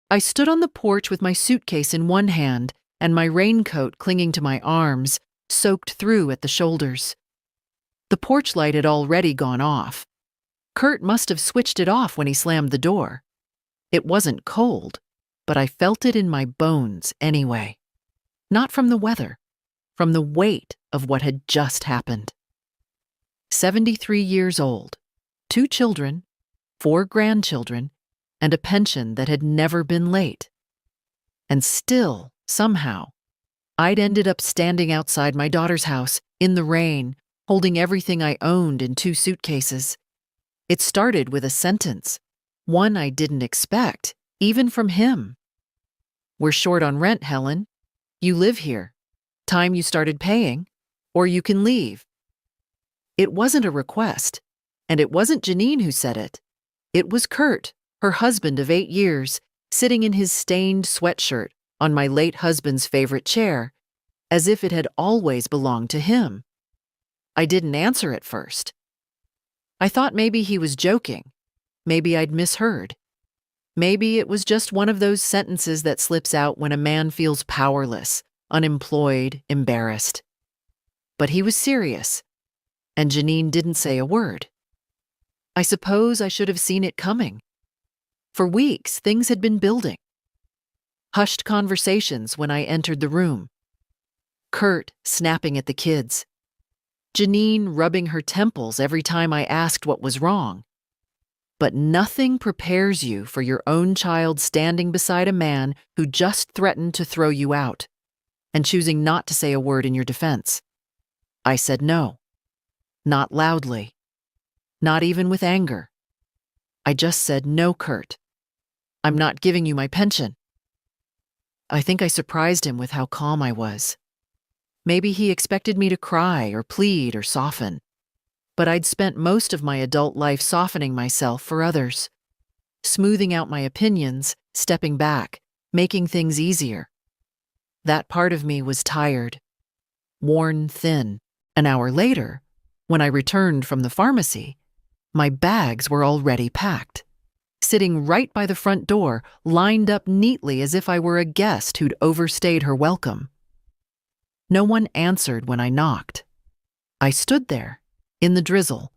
I stood on the porch with my suitcase in one hand and my raincoat clinging to my arms, soaked through at the shoulders. The porch light had already gone off. Kurt must have switched it off when he slammed the door. It wasn't cold, but I felt it in my bones anyway. Not from the weather, from the weight of what had just happened. 73 years old, 2 children, 4 grandchildren, and a pension that had never been late. And still, somehow, I'd ended up standing outside my daughter's house, in the rain, holding everything I owned in 2 suitcases. It started with a sentence, one I didn't expect, even from him. "We're short on rent, Helen. You live here. Time you started paying, or you can leave." It wasn't a request, and it wasn't Janine who said it. It was Kurt, her husband of 8 years, sitting in his stained sweatshirt on my late husband's favorite chair, as if it had always belonged to him. I didn't answer at first. I thought maybe he was joking. Maybe I'd misheard. Maybe it was just one of those sentences that slips out when a man feels powerless, unemployed, embarrassed. But he was serious, and Janine didn't say a word. I suppose I should have seen it coming. For weeks, things had been building. Hushed conversations when I entered the room. Kurt snapping at the kids. Janine rubbing her temples every time I asked what was wrong. But nothing prepares you for your own child standing beside a man who just threatened to throw you out, and choosing not to say a word in your defense. I said no. Not loudly. Not even with anger. I just said, "No, Kurt. I'm not giving you my pension." I think I surprised him with how calm I was. Maybe he expected me to cry or plead or soften. But I'd spent most of my adult life softening myself for others, smoothing out my opinions, stepping back, making things easier. That part of me was tired, worn thin. An hour later, when I returned from the pharmacy, my bags were already packed, sitting right by the front door, lined up neatly as if I were a guest who'd overstayed her welcome. No one answered when I knocked. I stood there, in the drizzle,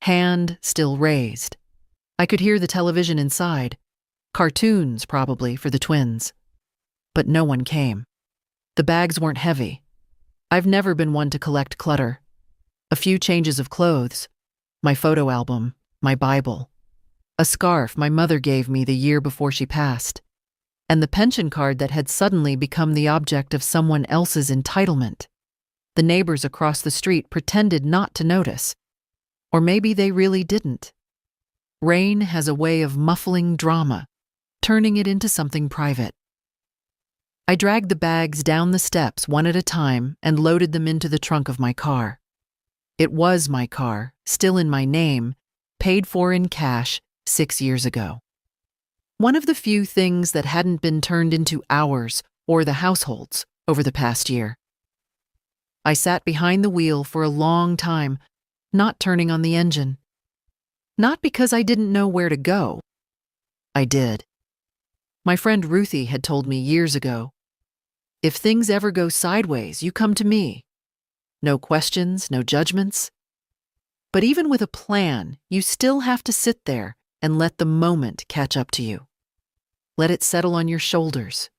hand still raised. I could hear the television inside, cartoons probably for the twins. But no one came. The bags weren't heavy. I've never been one to collect clutter. A few changes of clothes, my photo album, my Bible, a scarf my mother gave me the year before she passed, and the pension card that had suddenly become the object of someone else's entitlement. The neighbors across the street pretended not to notice. Or maybe they really didn't. Rain has a way of muffling drama, turning it into something private. I dragged the bags down the steps one at a time and loaded them into the trunk of my car. It was my car, still in my name, paid for in cash 6 years ago. One of the few things that hadn't been turned into ours or the household's over the past year. I sat behind the wheel for a long time, not turning on the engine. Not because I didn't know where to go. I did. My friend Ruthie had told me years ago, "If things ever go sideways, you come to me. No questions, no judgments." But even with a plan, you still have to sit there and let the moment catch up to you. Let it settle on your shoulders.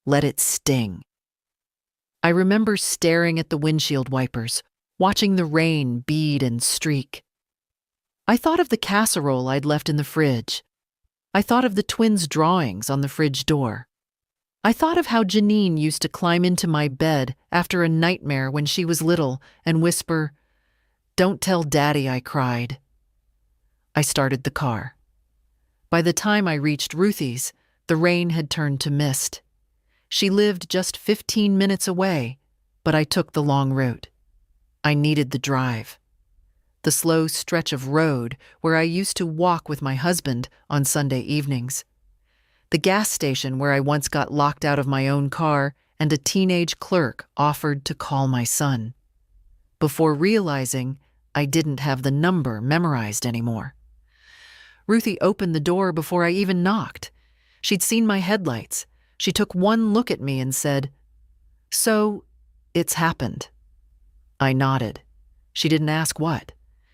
Let it sting. I remember staring at the windshield wipers, watching the rain bead and streak. I thought of the casserole I'd left in the fridge. I thought of the twins' drawings on the fridge door. I thought of how Janine used to climb into my bed after a nightmare when she was little and whisper, "Don't tell Daddy I cried." I started the car. By the time I reached Ruthie's, the rain had turned to mist. She lived just 15 minutes away, but I took the long route. I needed the drive. The slow stretch of road where I used to walk with my husband on Sunday evenings. The gas station where I once got locked out of my own car and a teenage clerk offered to call my son. Before realizing I didn't have the number memorized anymore. Ruthie opened the door before I even knocked. She'd seen my headlights. She took one look at me and said, "So, it's happened." I nodded. She didn't ask what.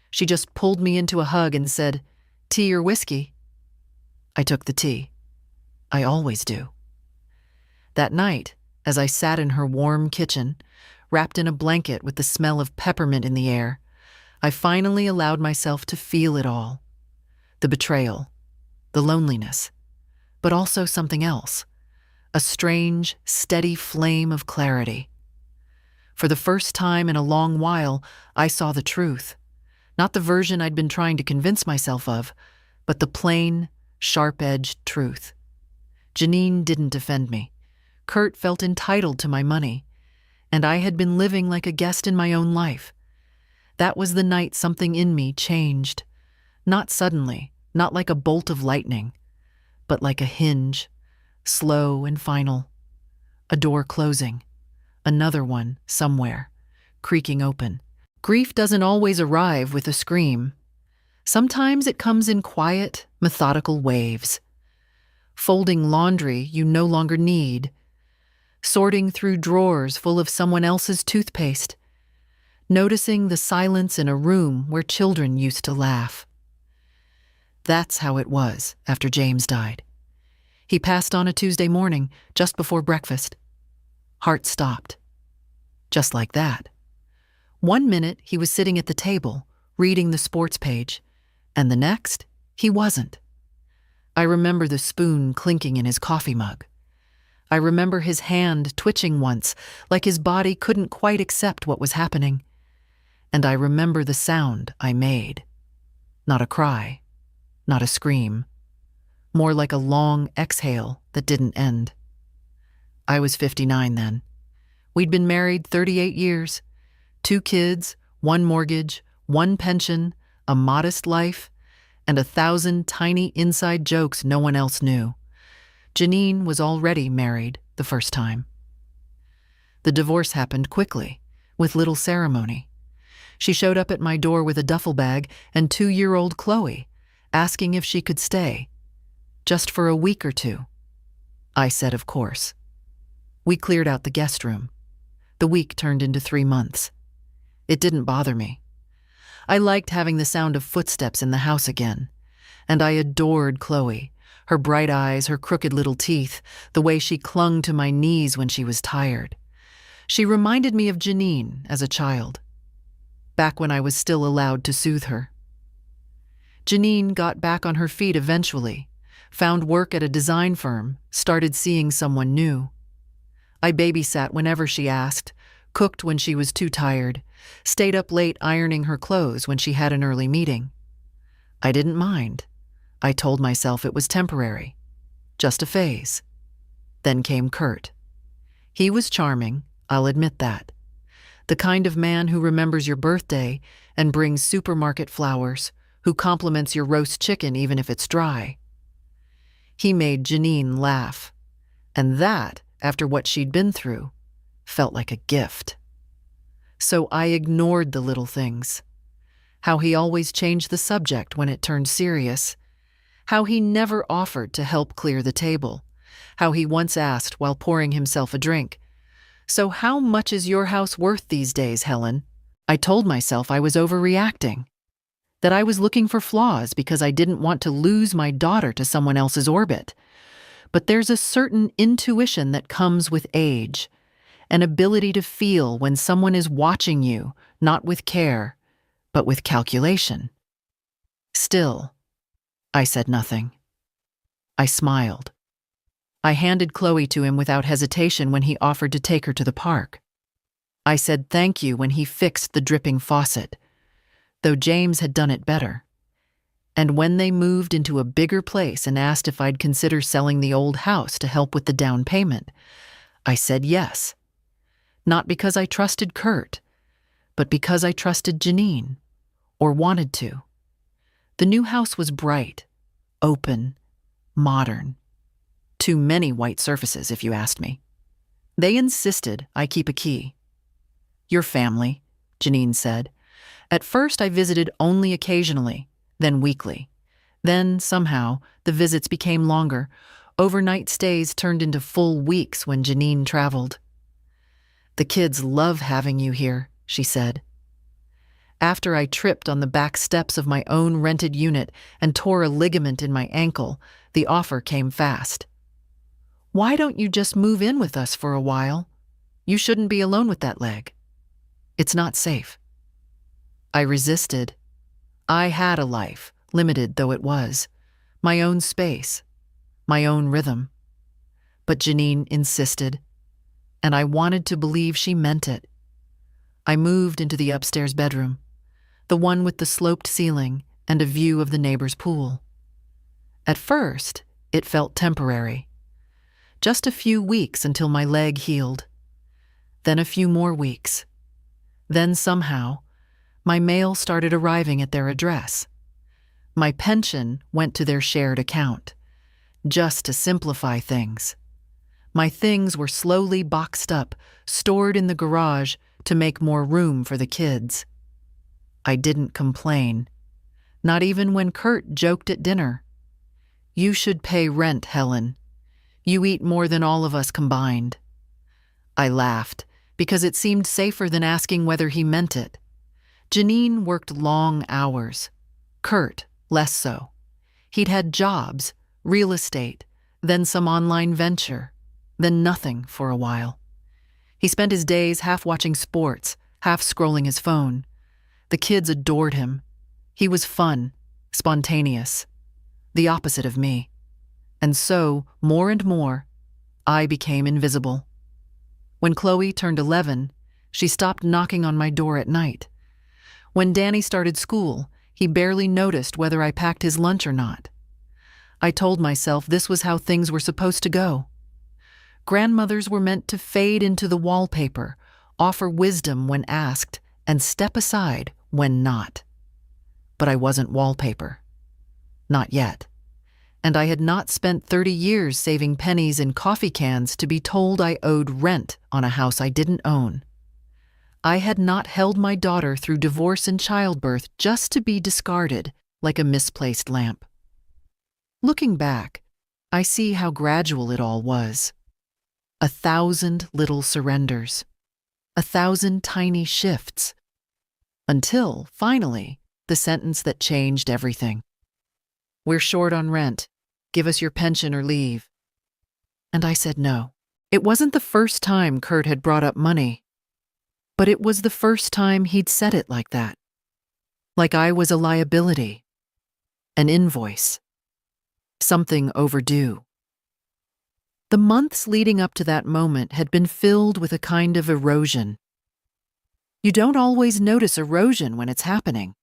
She just pulled me into a hug and said, "Tea or whiskey?" I took the tea. I always do. That night, as I sat in her warm kitchen, wrapped in a blanket with the smell of peppermint in the air, I finally allowed myself to feel it all. The betrayal, the loneliness, but also something else, a strange, steady flame of clarity. For the first time in a long while, I saw the truth. Not the version I'd been trying to convince myself of, but the plain, sharp-edged truth. Janine didn't defend me. Kurt felt entitled to my money, and I had been living like a guest in my own life. That was the night something in me changed. Not suddenly, not like a bolt of lightning, but like a hinge, slow and final. A door closing, another one somewhere, creaking open. Grief doesn't always arrive with a scream. Sometimes it comes in quiet, methodical waves. Folding laundry you no longer need. Sorting through drawers full of someone else's toothpaste. Noticing the silence in a room where children used to laugh. That's how it was after James died. He passed on a Tuesday morning, just before breakfast. Heart stopped. Just like that. 1 minute he was sitting at the table, reading the sports page, and the next, he wasn't. I remember the spoon clinking in his coffee mug. I remember his hand twitching once, like his body couldn't quite accept what was happening. And I remember the sound I made. Not a cry, not a scream. More like a long exhale that didn't end. I was 59 then. We'd been married 38 years. 2 kids, 1 mortgage, 1 pension, a modest life, and 1,000 tiny inside jokes no one else knew. Janine was already married the first time. The divorce happened quickly, with little ceremony. She showed up at my door with a duffel bag and 2-year-old Chloe, asking if she could stay, just for a week or 2. I said of course. We cleared out the guest room. The week turned into 3 months. It didn't bother me. I liked having the sound of footsteps in the house again, and I adored Chloe, her bright eyes, her crooked little teeth, the way she clung to my knees when she was tired. She reminded me of Janine as a child, back when I was still allowed to soothe her. Janine got back on her feet eventually, found work at a design firm, started seeing someone new. I babysat whenever she asked, cooked when she was too tired, stayed up late ironing her clothes when she had an early meeting. I didn't mind. I told myself it was temporary, just a phase. Then came Kurt. He was charming, I'll admit that. The kind of man who remembers your birthday and brings supermarket flowers, who compliments your roast chicken even if it's dry. He made Janine laugh, and that, after what she'd been through, felt like a gift. So I ignored the little things. How he always changed the subject when it turned serious. How he never offered to help clear the table. How he once asked while pouring himself a drink, "So how much is your house worth these days, Helen?" I told myself I was overreacting. That I was looking for flaws because I didn't want to lose my daughter to someone else's orbit. But there's a certain intuition that comes with age. An ability to feel when someone is watching you, not with care, but with calculation. Still, I said nothing. I smiled. I handed Chloe to him without hesitation when he offered to take her to the park. I said thank you when he fixed the dripping faucet, though James had done it better. And when they moved into a bigger place and asked if I'd consider selling the old house to help with the down payment, I said yes. Not because I trusted Kurt, but because I trusted Janine, or wanted to. The new house was bright, open, modern. Too many white surfaces, if you asked me. They insisted I keep a key. "Your family," Janine said. At first I visited only occasionally, then weekly. Then, somehow, the visits became longer. Overnight stays turned into full weeks when Janine traveled. "The kids love having you here," she said. After I tripped on the back steps of my own rented unit and tore a ligament in my ankle, the offer came fast. "Why don't you just move in with us for a while? You shouldn't be alone with that leg. It's not safe." I resisted. I had a life, limited though it was, my own space, my own rhythm. But Janine insisted, and I wanted to believe she meant it. I moved into the upstairs bedroom, the one with the sloped ceiling and a view of the neighbor's pool. At first, it felt temporary. Just a few weeks until my leg healed. Then a few more weeks. Then somehow, my mail started arriving at their address. My pension went to their shared account, just to simplify things. My things were slowly boxed up, stored in the garage to make more room for the kids. I didn't complain, not even when Kurt joked at dinner. "You should pay rent, Helen. You eat more than all of us combined." I laughed, because it seemed safer than asking whether he meant it. Janine worked long hours. Kurt, less so. He'd had jobs, real estate, then some online venture, then nothing for a while. He spent his days half watching sports, half scrolling his phone. The kids adored him. He was fun, spontaneous, the opposite of me. And so, more and more, I became invisible. When Chloe turned 11, she stopped knocking on my door at night. When Danny started school, he barely noticed whether I packed his lunch or not. I told myself this was how things were supposed to go. Grandmothers were meant to fade into the wallpaper, offer wisdom when asked, and step aside when not. But I wasn't wallpaper. Not yet. And I had not spent 30 years saving pennies in coffee cans to be told I owed rent on a house I didn't own. I had not held my daughter through divorce and childbirth just to be discarded like a misplaced lamp. Looking back, I see how gradual it all was. 1,000 little surrenders, 1,000 tiny shifts, until, finally, the sentence that changed everything. "We're short on rent. Give us your pension or leave." And I said no. It wasn't the first time Kurt had brought up money, but it was the first time he'd said it like that. Like I was a liability, an invoice, something overdue. The months leading up to that moment had been filled with a kind of erosion. You don't always notice erosion when it's happening.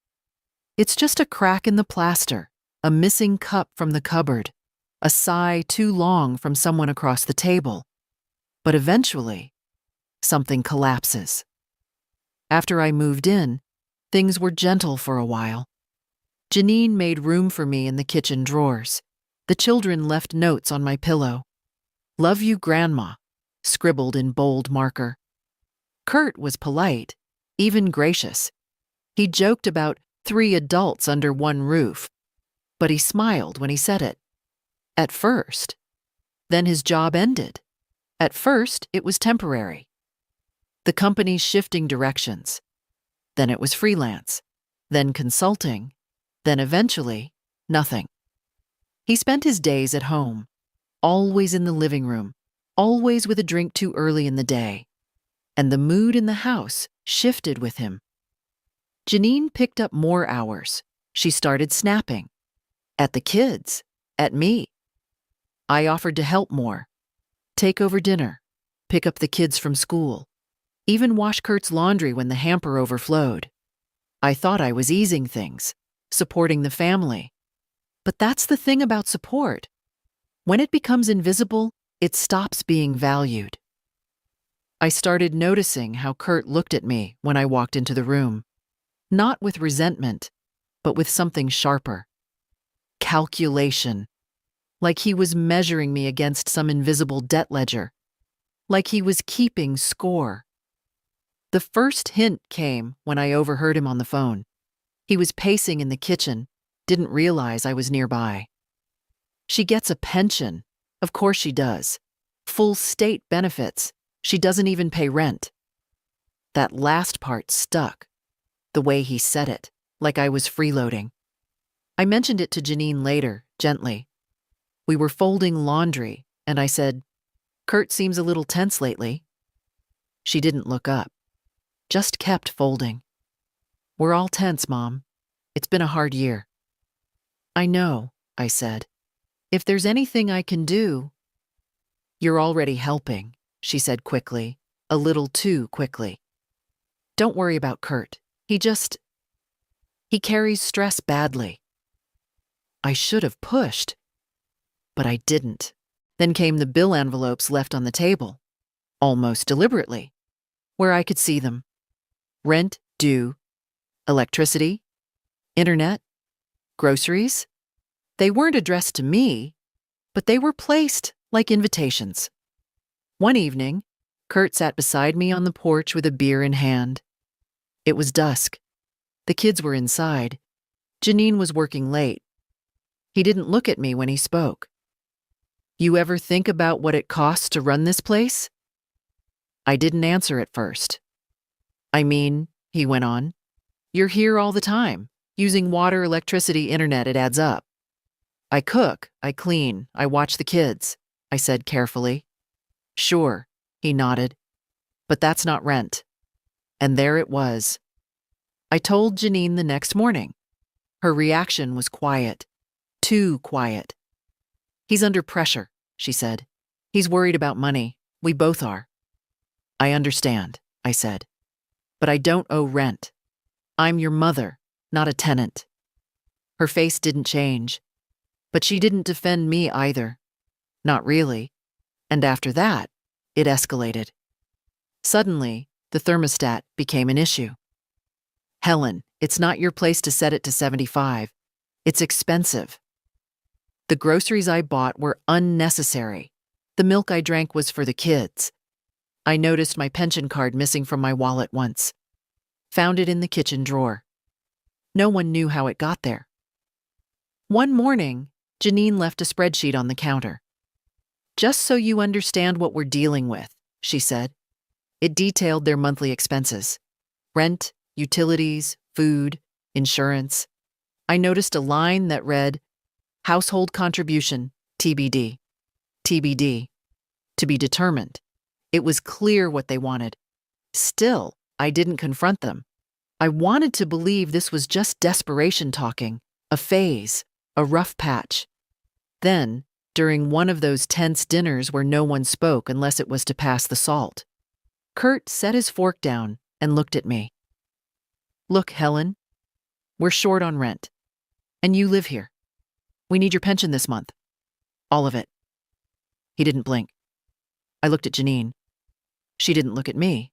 It's just a crack in the plaster, a missing cup from the cupboard, a sigh too long from someone across the table. But eventually, something collapses. After I moved in, things were gentle for a while. Janine made room for me in the kitchen drawers. The children left notes on my pillow. "Love you, Grandma," scribbled in bold marker. Kurt was polite, even gracious. He joked about 3 adults under one roof, but he smiled when he said it. At first. Then his job ended. At first, it was temporary. The company's shifting directions. Then it was freelance. Then consulting. Then eventually, nothing. He spent his days at home, always in the living room, always with a drink too early in the day. And the mood in the house shifted with him. Janine picked up more hours. She started snapping. At the kids. At me. I offered to help more. Take over dinner. Pick up the kids from school. Even wash Kurt's laundry when the hamper overflowed. I thought I was easing things, supporting the family. But that's the thing about support. When it becomes invisible, it stops being valued. I started noticing how Kurt looked at me when I walked into the room. Not with resentment, but with something sharper. Calculation. Like he was measuring me against some invisible debt ledger. Like he was keeping score. The first hint came when I overheard him on the phone. He was pacing in the kitchen, didn't realize I was nearby. "She gets a pension," Of course she does. Full state benefits. She doesn't even pay rent. That last part stuck. The way he said it, like I was freeloading. I mentioned it to Janine later, gently. We were folding laundry, and I said, "Kurt seems a little tense lately." She didn't look up, just kept folding. "We're all tense, Mom. It's been a hard year." "I know," I said. "If there's anything I can do—" "You're already helping," she said quickly, a little too quickly. "Don't worry about Kurt. He carries stress badly." I should have pushed, but I didn't. Then came the bill envelopes left on the table, almost deliberately, where I could see them. Rent due, electricity, internet, groceries. They weren't addressed to me, but they were placed like invitations. One evening, Kurt sat beside me on the porch with a beer in hand. It was dusk. The kids were inside. Janine was working late. He didn't look at me when he spoke. "You ever think about what it costs to run this place?" I didn't answer at first. "I mean," he went on, "you're here all the time, using water, electricity, internet, it adds up." "I cook, I clean, I watch the kids," I said carefully. "Sure," he nodded, "but that's not rent." And there it was. I told Janine the next morning. Her reaction was quiet. Too quiet. "He's under pressure," she said. "He's worried about money. We both are." "I understand," I said. "But I don't owe rent. I'm your mother, not a tenant." Her face didn't change. But she didn't defend me either. Not really. And after that, it escalated. Suddenly, the thermostat became an issue. "Helen, it's not your place to set it to 75. It's expensive." The groceries I bought were unnecessary. The milk I drank was for the kids. I noticed my pension card missing from my wallet once. Found it in the kitchen drawer. No one knew how it got there. One morning, Janine left a spreadsheet on the counter. "Just so you understand what we're dealing with," she said. It detailed their monthly expenses. Rent, utilities, food, insurance. I noticed a line that read, "Household contribution, TBD." TBD. To be determined. It was clear what they wanted. Still, I didn't confront them. I wanted to believe this was just desperation talking, a phase, a rough patch. Then, during one of those tense dinners where no one spoke unless it was to pass the salt, Kurt set his fork down and looked at me. "Look, Helen, we're short on rent, and you live here. We need your pension this month. All of it." He didn't blink. I looked at Janine. She didn't look at me.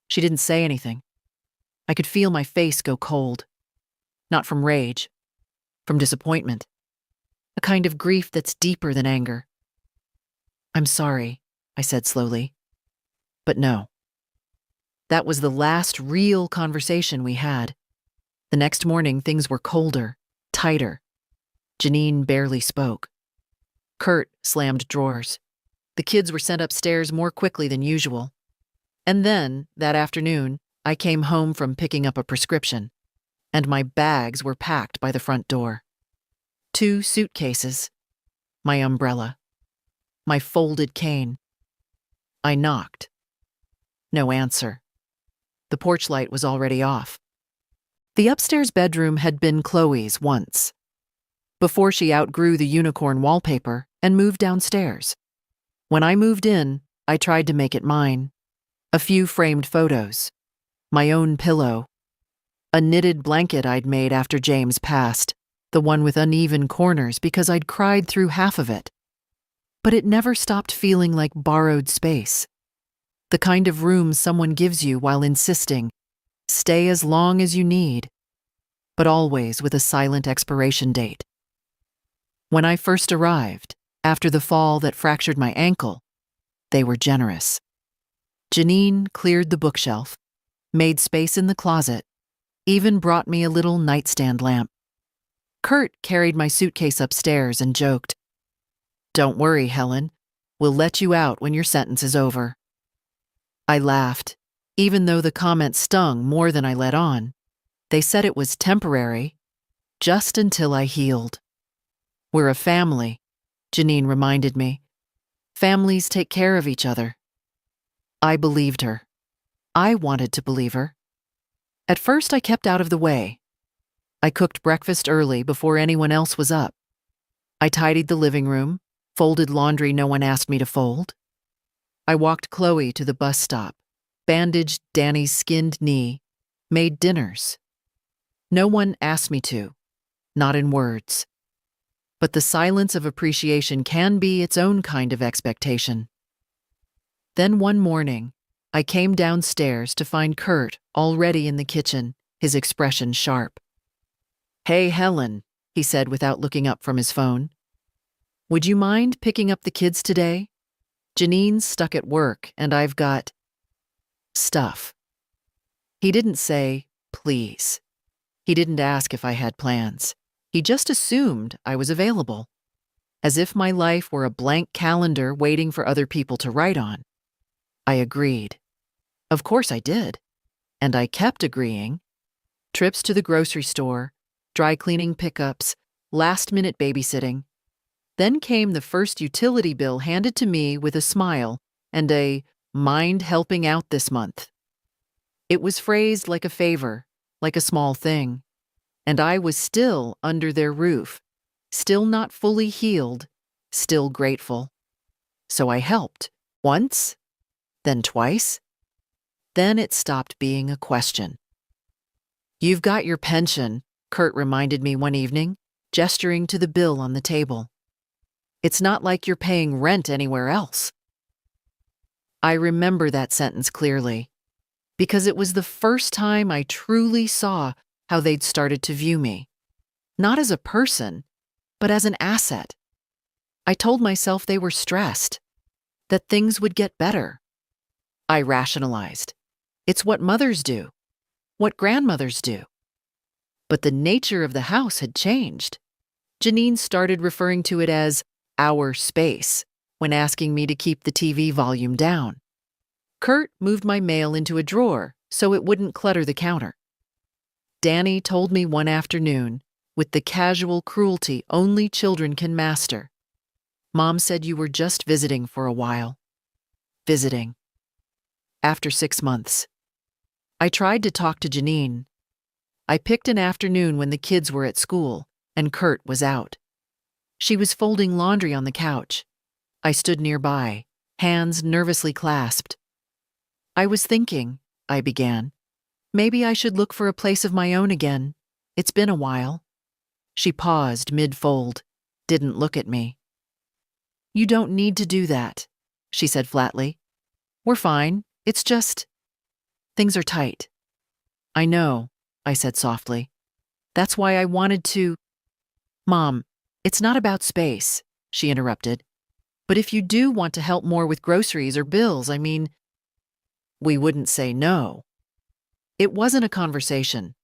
She didn't say anything. I could feel my face go cold. Not from rage, from disappointment. A kind of grief that's deeper than anger. "I'm sorry," I said slowly. "But no." That was the last real conversation we had. The next morning, things were colder, tighter. Janine barely spoke. Kurt slammed drawers. The kids were sent upstairs more quickly than usual. And then, that afternoon, I came home from picking up a prescription, and my bags were packed by the front door. 2 suitcases, my umbrella, my folded cane. I knocked. No answer. The porch light was already off. The upstairs bedroom had been Chloe's once, before she outgrew the unicorn wallpaper and moved downstairs. When I moved in, I tried to make it mine. A few framed photos, my own pillow, a knitted blanket I'd made after James passed, the one with uneven corners because I'd cried through half of it. But it never stopped feeling like borrowed space. The kind of room someone gives you while insisting, stay as long as you need, but always with a silent expiration date. When I first arrived, after the fall that fractured my ankle, they were generous. Janine cleared the bookshelf, made space in the closet, even brought me a little nightstand lamp. Kurt carried my suitcase upstairs and joked, "Don't worry, Helen. We'll let you out when your sentence is over." I laughed, even though the comment stung more than I let on. They said it was temporary, just until I healed. "We're a family," Janine reminded me. "Families take care of each other." I believed her. I wanted to believe her. At first, I kept out of the way. I cooked breakfast early before anyone else was up. I tidied the living room, folded laundry no one asked me to fold. I walked Chloe to the bus stop, bandaged Danny's skinned knee, made dinners. No one asked me to, not in words. But the silence of appreciation can be its own kind of expectation. Then one morning, I came downstairs to find Kurt already in the kitchen, his expression sharp. "Hey, Helen," he said without looking up from his phone. "Would you mind picking up the kids today? Janine's stuck at work, and I've got stuff." He didn't say, "Please." He didn't ask if I had plans. He just assumed I was available, as if my life were a blank calendar waiting for other people to write on. I agreed. Of course I did. And I kept agreeing. Trips to the grocery store, dry cleaning pickups, last-minute babysitting. Then came the first utility bill handed to me with a smile and a "mind helping out this month." It was phrased like a favor, like a small thing. And I was still under their roof, still not fully healed, still grateful. So I helped, once, then twice. Then it stopped being a question. "You've got your pension," Kurt reminded me one evening, gesturing to the bill on the table. "It's not like you're paying rent anywhere else." I remember that sentence clearly, because it was the first time I truly saw how they'd started to view me, not as a person, but as an asset. I told myself they were stressed, that things would get better. I rationalized. It's what mothers do, what grandmothers do. But the nature of the house had changed. Janine started referring to it as our space when asking me to keep the TV volume down. Kurt moved my mail into a drawer so it wouldn't clutter the counter. Danny told me one afternoon, with the casual cruelty only children can master, "Mom said you were just visiting for a while." Visiting. After 6 months. I tried to talk to Janine. I picked an afternoon when the kids were at school and Kurt was out. She was folding laundry on the couch. I stood nearby, hands nervously clasped. "I was thinking," I began, "maybe I should look for a place of my own again. It's been a while." She paused mid-fold, didn't look at me. "You don't need to do that," she said flatly. "We're fine. It's just, things are tight." "I know," I said softly. "That's why I wanted to—" "Mom, it's not about space," she interrupted. "But if you do want to help more with groceries or bills, I mean—" We wouldn't say no. It wasn't a conversation.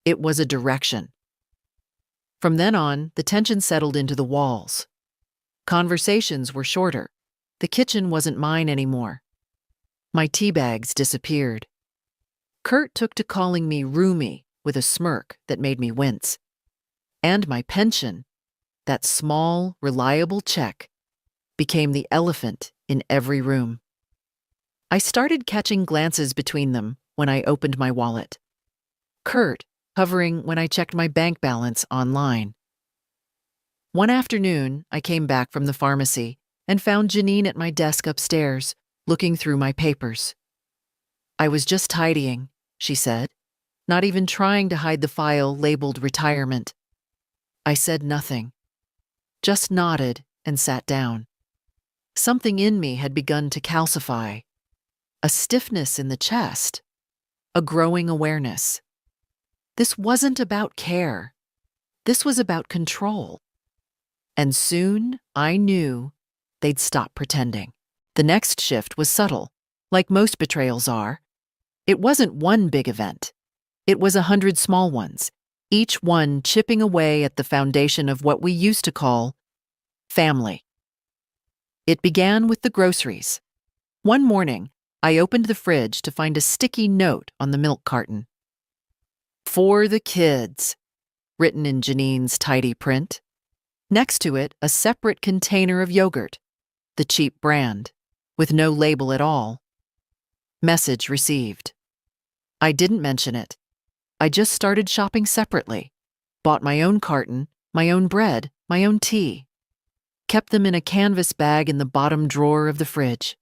It was a direction. From then on, the tension settled into the walls. Conversations were shorter. The kitchen wasn't mine anymore. My tea bags disappeared. Kurt took to calling me roomy with a smirk that made me wince. And my pension, that small, reliable check, became the elephant in every room. I started catching glances between them when I opened my wallet. Kurt hovering when I checked my bank balance online. One afternoon, I came back from the pharmacy and found Janine at my desk upstairs, looking through my papers. "I was just tidying," she said, not even trying to hide the file labeled retirement. I said nothing, just nodded and sat down. Something in me had begun to calcify, a stiffness in the chest, a growing awareness. This wasn't about care. This was about control. And soon, I knew, they'd stop pretending. The next shift was subtle, like most betrayals are. It wasn't one big event. It was 100 small ones, each one chipping away at the foundation of what we used to call family. It began with the groceries. One morning, I opened the fridge to find a sticky note on the milk carton. "For the kids," written in Janine's tidy print. Next to it, a separate container of yogurt, the cheap brand, with no label at all. Message received. I didn't mention it. I just started shopping separately. Bought my own carton, my own bread, my own tea. Kept them in a canvas bag in the bottom drawer of the fridge.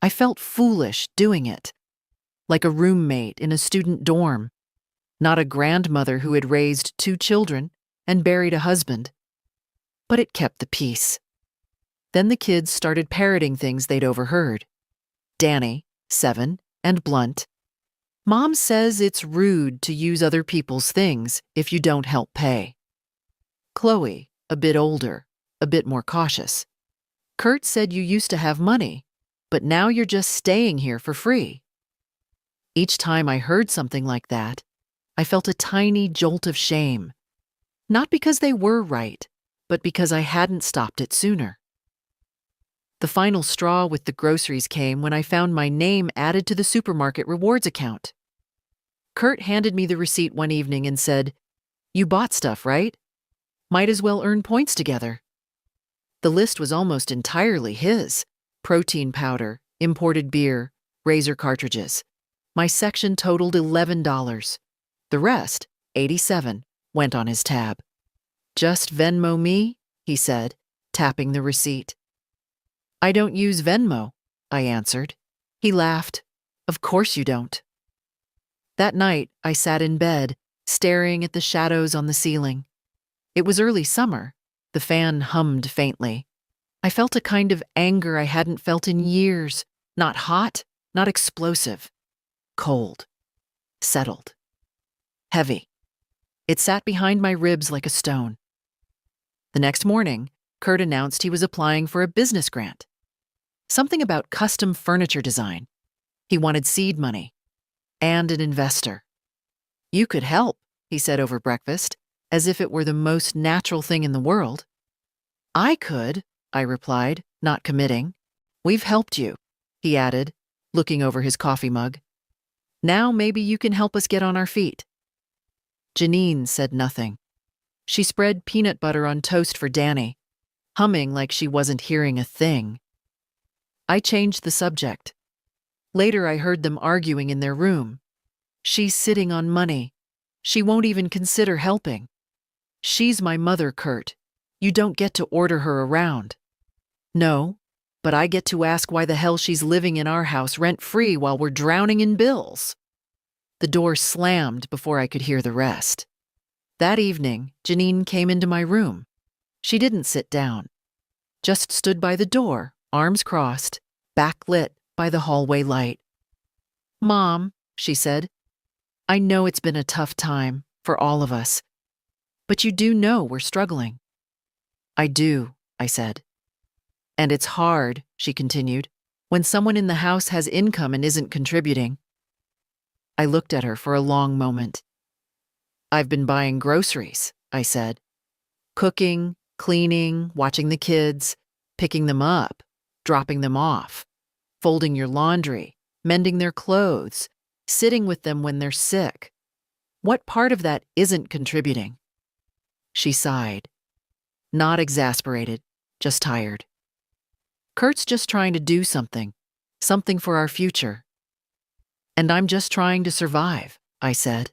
I felt foolish doing it, like a roommate in a student dorm, not a grandmother who had raised 2 children and buried a husband. But it kept the peace. Then the kids started parroting things they'd overheard. Danny, 7, and blunt. "Mom says it's rude to use other people's things if you don't help pay." Chloe, a bit older, a bit more cautious. "Kurt said you used to have money, but now you're just staying here for free." Each time I heard something like that, I felt a tiny jolt of shame. Not because they were right, but because I hadn't stopped it sooner. The final straw with the groceries came when I found my name added to the supermarket rewards account. Kurt handed me the receipt one evening and said, "You bought stuff, right? Might as well earn points together." The list was almost entirely his: protein powder, imported beer, razor cartridges. My section totaled $11. The rest, $87, went on his tab. "Just Venmo me?" he said, tapping the receipt. "I don't use Venmo," I answered. He laughed. "Of course you don't." That night, I sat in bed, staring at the shadows on the ceiling. It was early summer. The fan hummed faintly. I felt a kind of anger I hadn't felt in years. Not hot, not explosive. Cold. Settled. Heavy. It sat behind my ribs like a stone. The next morning, Kurt announced he was applying for a business grant. Something about custom furniture design. He wanted seed money. And an investor. "You could help," he said over breakfast, as if it were the most natural thing in the world. "I could," I replied, not committing. "We've helped you," he added, looking over his coffee mug. "Now maybe you can help us get on our feet." Janine said nothing. She spread peanut butter on toast for Danny, humming like she wasn't hearing a thing. I changed the subject. Later, I heard them arguing in their room. "She's sitting on money. She won't even consider helping. She's my mother, Kurt. You don't get to order her around." "No, but I get to ask why the hell she's living in our house rent-free while we're drowning in bills." The door slammed before I could hear the rest. That evening, Janine came into my room. She didn't sit down. Just stood by the door, arms crossed, backlit by the hallway light. "Mom," she said, "I know it's been a tough time for all of us, but you do know we're struggling." "I do," I said. "And it's hard," she continued, "when someone in the house has income and isn't contributing." I looked at her for a long moment. "I've been buying groceries," I said. "Cooking, cleaning, watching the kids, picking them up, dropping them off, folding your laundry, mending their clothes, sitting with them when they're sick. What part of that isn't contributing?" She sighed. Not exasperated, just tired. "Kurt's just trying to do something for our future." "And I'm just trying to survive," I said.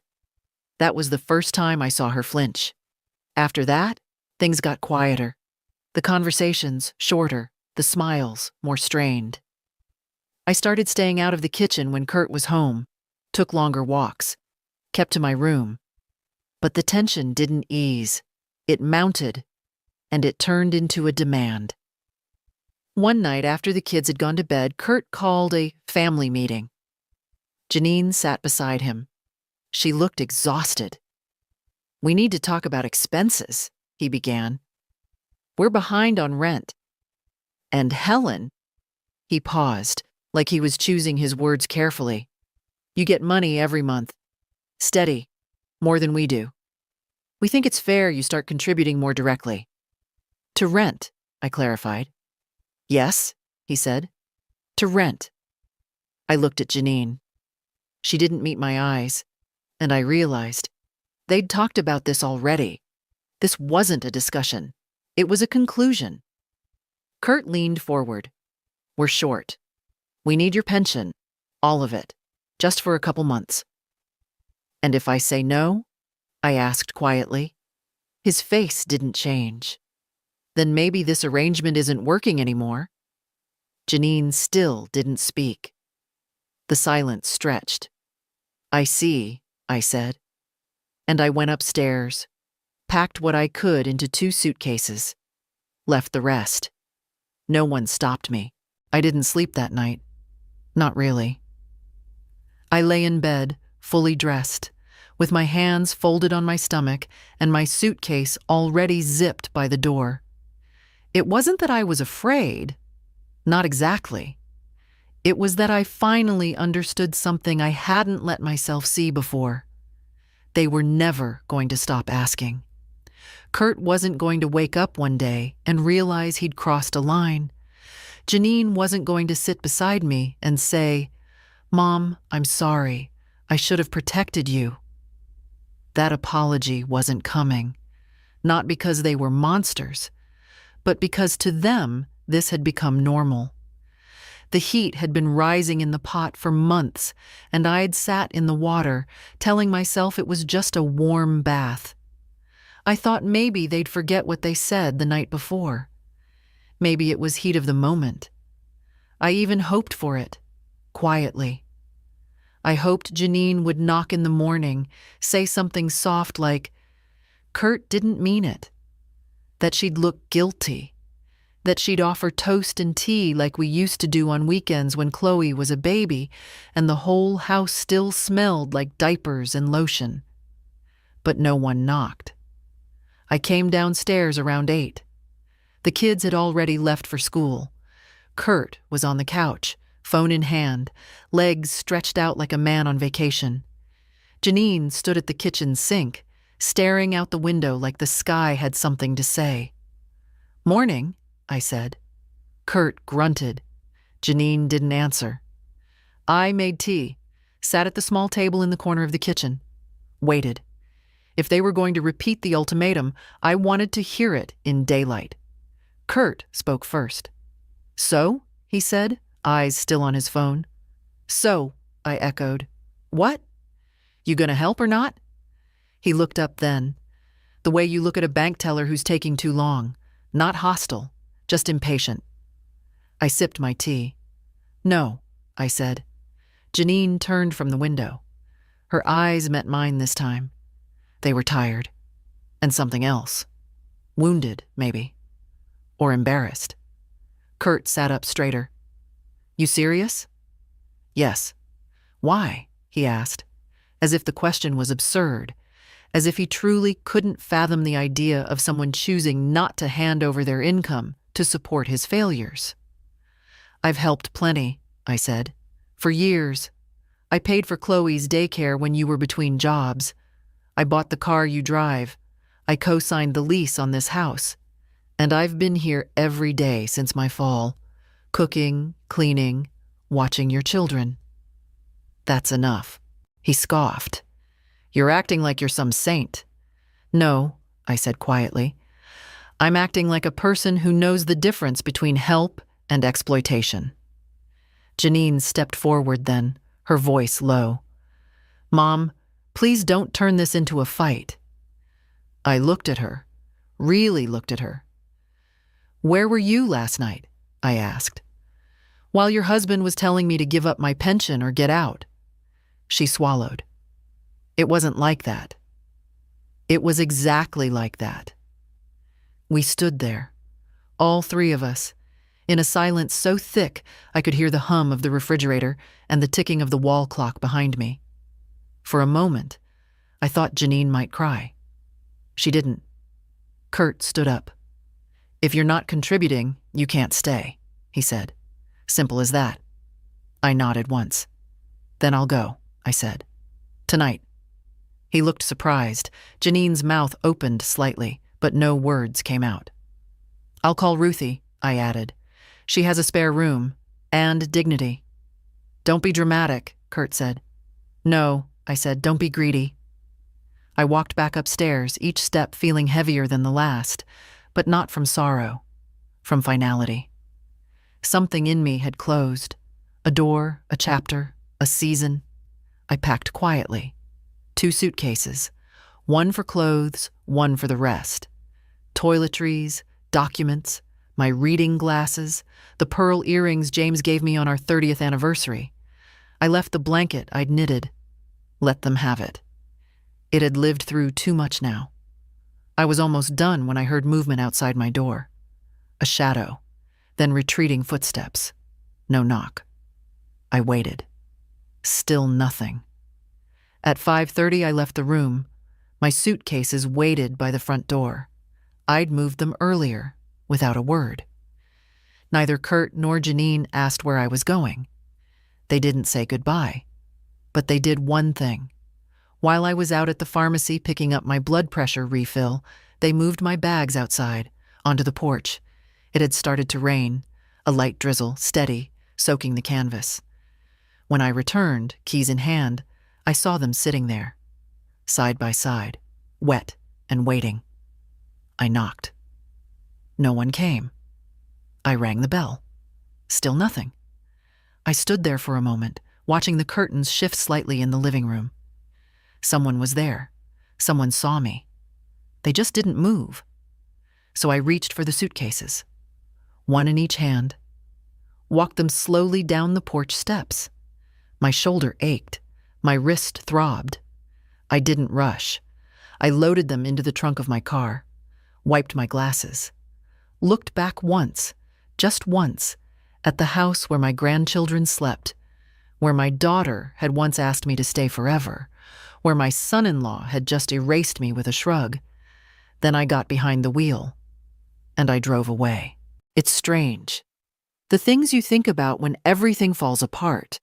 That was the first time I saw her flinch. After that, things got quieter. The conversations shorter, the smiles more strained. I started staying out of the kitchen when Kurt was home, took longer walks, kept to my room. But the tension didn't ease. It mounted, and it turned into a demand. One night after the kids had gone to bed, Kurt called a family meeting. Janine sat beside him. She looked exhausted. "We need to talk about expenses," he began. "We're behind on rent. And Helen," he paused, like he was choosing his words carefully. "You get money every month. Steady, more than we do. We think it's fair you start contributing more directly." "To rent," I clarified. Yes, he said. To rent. I looked at Janine. She didn't meet my eyes, and I realized they'd talked about this already. This wasn't a discussion. It was a conclusion. Kurt leaned forward. We're short. We need your pension. All of it. Just for a couple months. And if I say no? I asked quietly. His face didn't change. Then maybe this arrangement isn't working anymore. Janine still didn't speak. The silence stretched. I see, I said. And I went upstairs, packed what I could into 2 suitcases, left the rest. No one stopped me. I didn't sleep that night. Not really. I lay in bed, fully dressed, with my hands folded on my stomach and my suitcase already zipped by the door. It wasn't that I was afraid. Not exactly. It was that I finally understood something I hadn't let myself see before. They were never going to stop asking. Kurt wasn't going to wake up one day and realize he'd crossed a line. Janine wasn't going to sit beside me and say, "Mom, I'm sorry. I should have protected you." That apology wasn't coming. Not because they were monsters, but because to them this had become normal. The heat had been rising in the pot for months, and I'd sat in the water, telling myself it was just a warm bath. I thought maybe they'd forget what they said the night before. Maybe it was heat of the moment. I even hoped for it, quietly. I hoped Janine would knock in the morning, say something soft like, Kurt didn't mean it. That she'd look guilty. That she'd offer toast and tea like we used to do on weekends when Chloe was a baby, and the whole house still smelled like diapers and lotion. But no one knocked. I came downstairs around 8. The kids had already left for school. Kurt was on the couch, phone in hand, legs stretched out like a man on vacation. Janine stood at the kitchen sink, staring out the window like the sky had something to say. "Morning," I said. Kurt grunted. Janine didn't answer. I made tea, sat at the small table in the corner of the kitchen, waited. If they were going to repeat the ultimatum, I wanted to hear it in daylight. Kurt spoke first. "So?" he said, eyes still on his phone. "So," I echoed. "What? You gonna help or not?" He looked up then, the way you look at a bank teller who's taking too long, not hostile, just impatient. I sipped my tea. "No," I said. Janine turned from the window. Her eyes met mine this time. They were tired. And something else. Wounded, maybe. Or embarrassed. Kurt sat up straighter. "You serious?" "Yes." "Why?" he asked, as if the question was absurd, as if he truly couldn't fathom the idea of someone choosing not to hand over their income to support his failures. "I've helped plenty," I said. "For years. I paid for Chloe's daycare when you were between jobs. I bought the car you drive. I co-signed the lease on this house. And I've been here every day since my fall, cooking, cleaning, watching your children." "That's enough," he scoffed. "You're acting like you're some saint." "No," I said quietly. "I'm acting like a person who knows the difference between help and exploitation." Janine stepped forward then, her voice low. "Mom, please don't turn this into a fight." I looked at her, really looked at her. "Where were you last night?" I asked. "While your husband was telling me to give up my pension or get out." She swallowed. "It wasn't like that." "It was exactly like that." We stood there, all 3 of us, in a silence so thick I could hear the hum of the refrigerator and the ticking of the wall clock behind me. For a moment, I thought Janine might cry. She didn't. Kurt stood up. "If you're not contributing, you can't stay," he said. "Simple as that." I nodded once. "Then I'll go," I said. "Tonight." He looked surprised. Janine's mouth opened slightly, but no words came out. "I'll call Ruthie," I added. She has a spare room. And dignity. Don't be dramatic, Kurt said. No, I said, don't be greedy. I walked back upstairs, each step feeling heavier than the last, but not from sorrow, from finality. Something in me had closed. A door, a chapter, a season. I packed quietly. 2 suitcases. One for clothes, one for the rest. Toiletries, documents, my reading glasses, the pearl earrings James gave me on our 30th anniversary. I left the blanket I'd knitted. Let them have it. It had lived through too much now. I was almost done when I heard movement outside my door. A shadow, then retreating footsteps. No knock. I waited. Still nothing. At 5:30, I left the room. My suitcases waited by the front door. I'd moved them earlier, without a word. Neither Kurt nor Janine asked where I was going. They didn't say goodbye, but they did one thing. While I was out at the pharmacy picking up my blood pressure refill, they moved my bags outside, onto the porch. It had started to rain, a light drizzle, steady, soaking the canvas. When I returned, keys in hand, I saw them sitting there, side by side, wet and waiting. I knocked. No one came. I rang the bell. Still nothing. I stood there for a moment, watching the curtains shift slightly in the living room. Someone was there. Someone saw me. They just didn't move. So I reached for the suitcases, one in each hand, walked them slowly down the porch steps. My shoulder ached. My wrist throbbed. I didn't rush. I loaded them into the trunk of my car, wiped my glasses, looked back once, just once, at the house where my grandchildren slept, where my daughter had once asked me to stay forever, where my son-in-law had just erased me with a shrug. Then I got behind the wheel, and I drove away. It's strange. The things you think about when everything falls apart.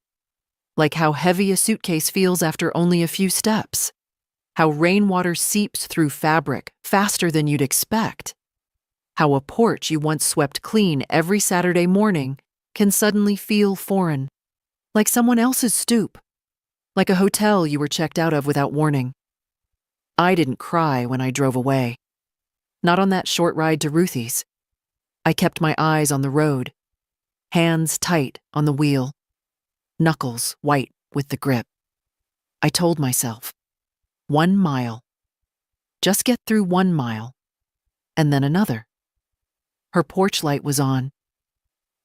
Like how heavy a suitcase feels after only a few steps. How rainwater seeps through fabric faster than you'd expect. How a porch you once swept clean every Saturday morning can suddenly feel foreign. Like someone else's stoop. Like a hotel you were checked out of without warning. I didn't cry when I drove away. Not on that short ride to Ruthie's. I kept my eyes on the road, hands tight on the wheel, knuckles white with the grip. I told myself, 1 mile. Just get through 1 mile, and then another. Her porch light was on.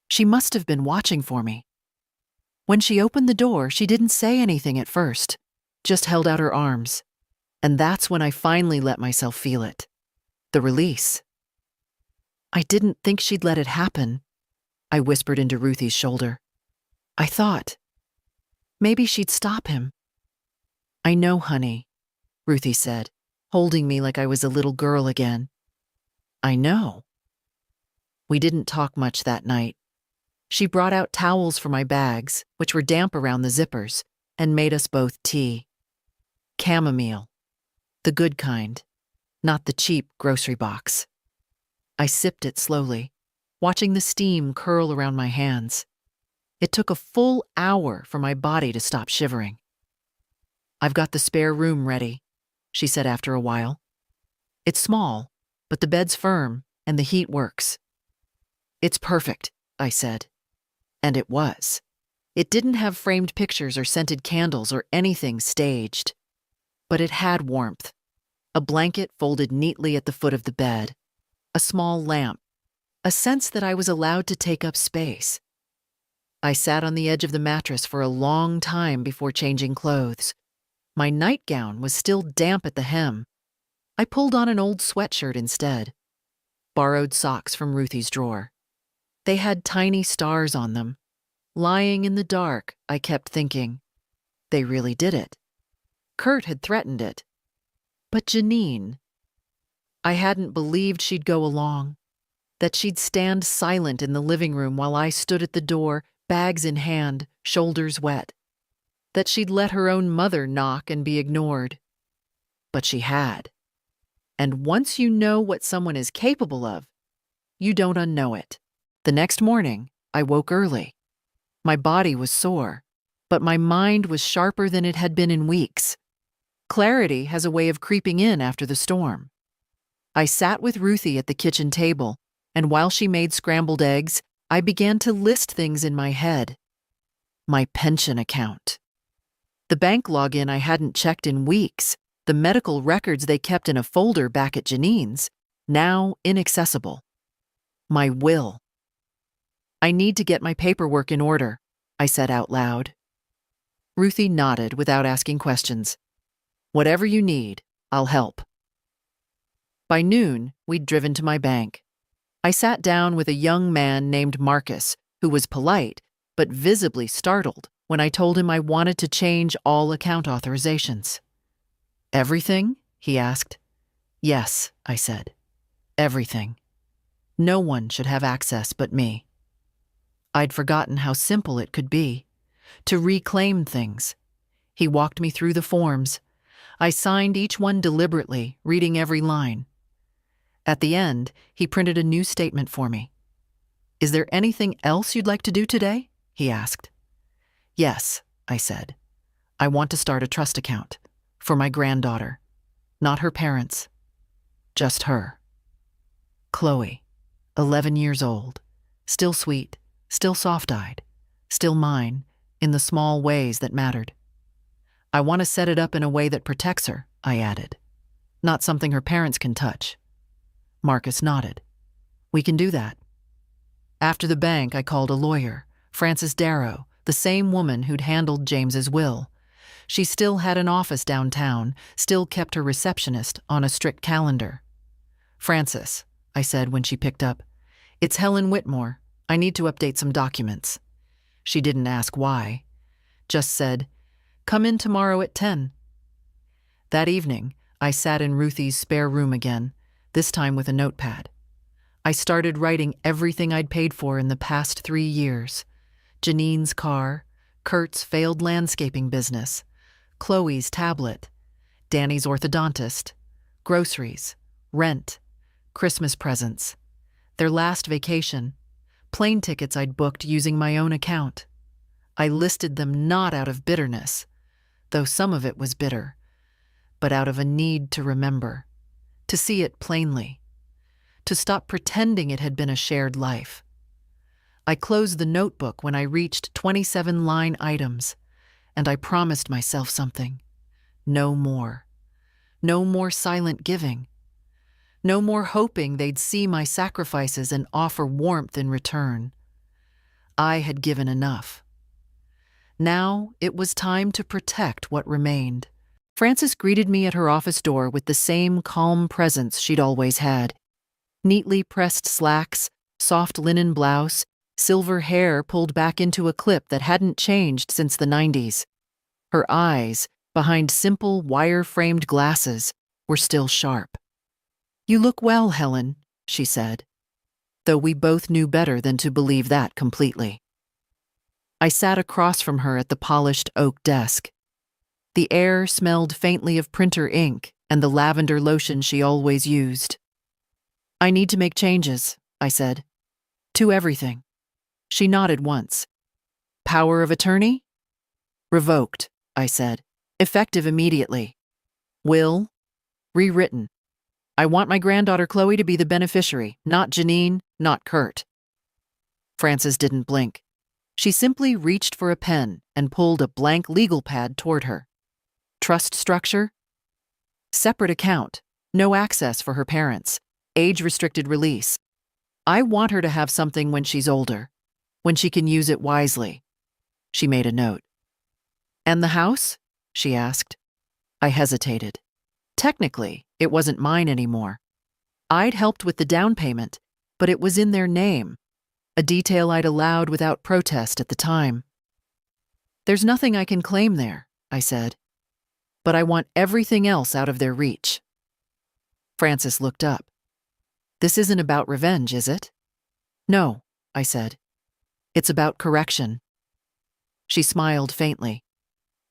She must have been watching for me. When she opened the door, she didn't say anything at first, just held out her arms. And that's when I finally let myself feel it. The release. I didn't think she'd let it happen, I whispered into Ruthie's shoulder. I thought, maybe she'd stop him. I know, honey, Ruthie said, holding me like I was a little girl again. I know. We didn't talk much that night. She brought out towels for my bags, which were damp around the zippers, and made us both tea. Chamomile. The good kind, not the cheap grocery box. I sipped it slowly, watching the steam curl around my hands. It took a full hour for my body to stop shivering. I've got the spare room ready, she said after a while. It's small, but the bed's firm and the heat works. It's perfect, I said. And it was. It didn't have framed pictures or scented candles or anything staged. But it had warmth. A blanket folded neatly at the foot of the bed. A small lamp. A sense that I was allowed to take up space. I sat on the edge of the mattress for a long time before changing clothes. My nightgown was still damp at the hem. I pulled on an old sweatshirt instead. Borrowed socks from Ruthie's drawer. They had tiny stars on them. Lying in the dark, I kept thinking, they really did it. Kurt had threatened it. But Janine, I hadn't believed she'd go along, that she'd stand silent in the living room while I stood at the door, bags in hand, shoulders wet, that she'd let her own mother knock and be ignored. But she had. And once you know what someone is capable of, you don't unknow it. The next morning, I woke early. My body was sore, but my mind was sharper than it had been in weeks. Clarity has a way of creeping in after the storm. I sat with Ruthie at the kitchen table, and while she made scrambled eggs, I began to list things in my head. My pension account. The bank login I hadn't checked in weeks, the medical records they kept in a folder back at Janine's, now inaccessible. My will. I need to get my paperwork in order, I said out loud. Ruthie nodded without asking questions. Whatever you need, I'll help. By noon, we'd driven to my bank. I sat down with a young man named Marcus, who was polite, but visibly startled when I told him I wanted to change all account authorizations. Everything? He asked. Yes, I said. Everything. No one should have access but me. I'd forgotten how simple it could be, to reclaim things. He walked me through the forms. I signed each one deliberately, reading every line. At the end, he printed a new statement for me. Is there anything else you'd like to do today? He asked. Yes, I said. I want to start a trust account for my granddaughter, not her parents, just her. Chloe, 11 years old, still sweet, still soft-eyed, still mine, in the small ways that mattered. I want to set it up in a way that protects her, I added, not something her parents can touch. Marcus nodded. We can do that. After the bank, I called a lawyer, Frances Darrow, the same woman who'd handled James's will. She still had an office downtown, still kept her receptionist on a strict calendar. Frances, I said when she picked up, it's Helen Whitmore. I need to update some documents. She didn't ask why, just said, come in tomorrow at 10. That evening, I sat in Ruthie's spare room again, this time with a notepad. I started writing everything I'd paid for in the past 3 years. Janine's car, Kurt's failed landscaping business, Chloe's tablet, Danny's orthodontist, groceries, rent, Christmas presents, their last vacation, plane tickets I'd booked using my own account. I listed them not out of bitterness, though some of it was bitter, but out of a need to remember, to see it plainly, to stop pretending it had been a shared life. I closed the notebook when I reached 27-line items, and I promised myself something. No more. No more silent giving. No more hoping they'd see my sacrifices and offer warmth in return. I had given enough. Now it was time to protect what remained. Frances greeted me at her office door with the same calm presence she'd always had. Neatly pressed slacks, soft linen blouse, silver hair pulled back into a clip that hadn't changed since the 90s. Her eyes, behind simple wire-framed glasses, were still sharp. You look well, Helen, she said, though we both knew better than to believe that completely. I sat across from her at the polished oak desk. The air smelled faintly of printer ink and the lavender lotion she always used. I need to make changes, I said. To everything. She nodded once. Power of attorney? Revoked, I said. Effective immediately. Will? Rewritten. I want my granddaughter Chloe to be the beneficiary, not Janine, not Kurt. Frances didn't blink. She simply reached for a pen and pulled a blank legal pad toward her. Trust structure? Separate account. No access for her parents. Age-restricted release. I want her to have something when she's older, when she can use it wisely. She made a note. And the house? She asked. I hesitated. Technically, it wasn't mine anymore. I'd helped with the down payment, but it was in their name, a detail I'd allowed without protest at the time. There's nothing I can claim there, I said, but I want everything else out of their reach. Frances looked up. This isn't about revenge, is it? No, I said. It's about correction. She smiled faintly.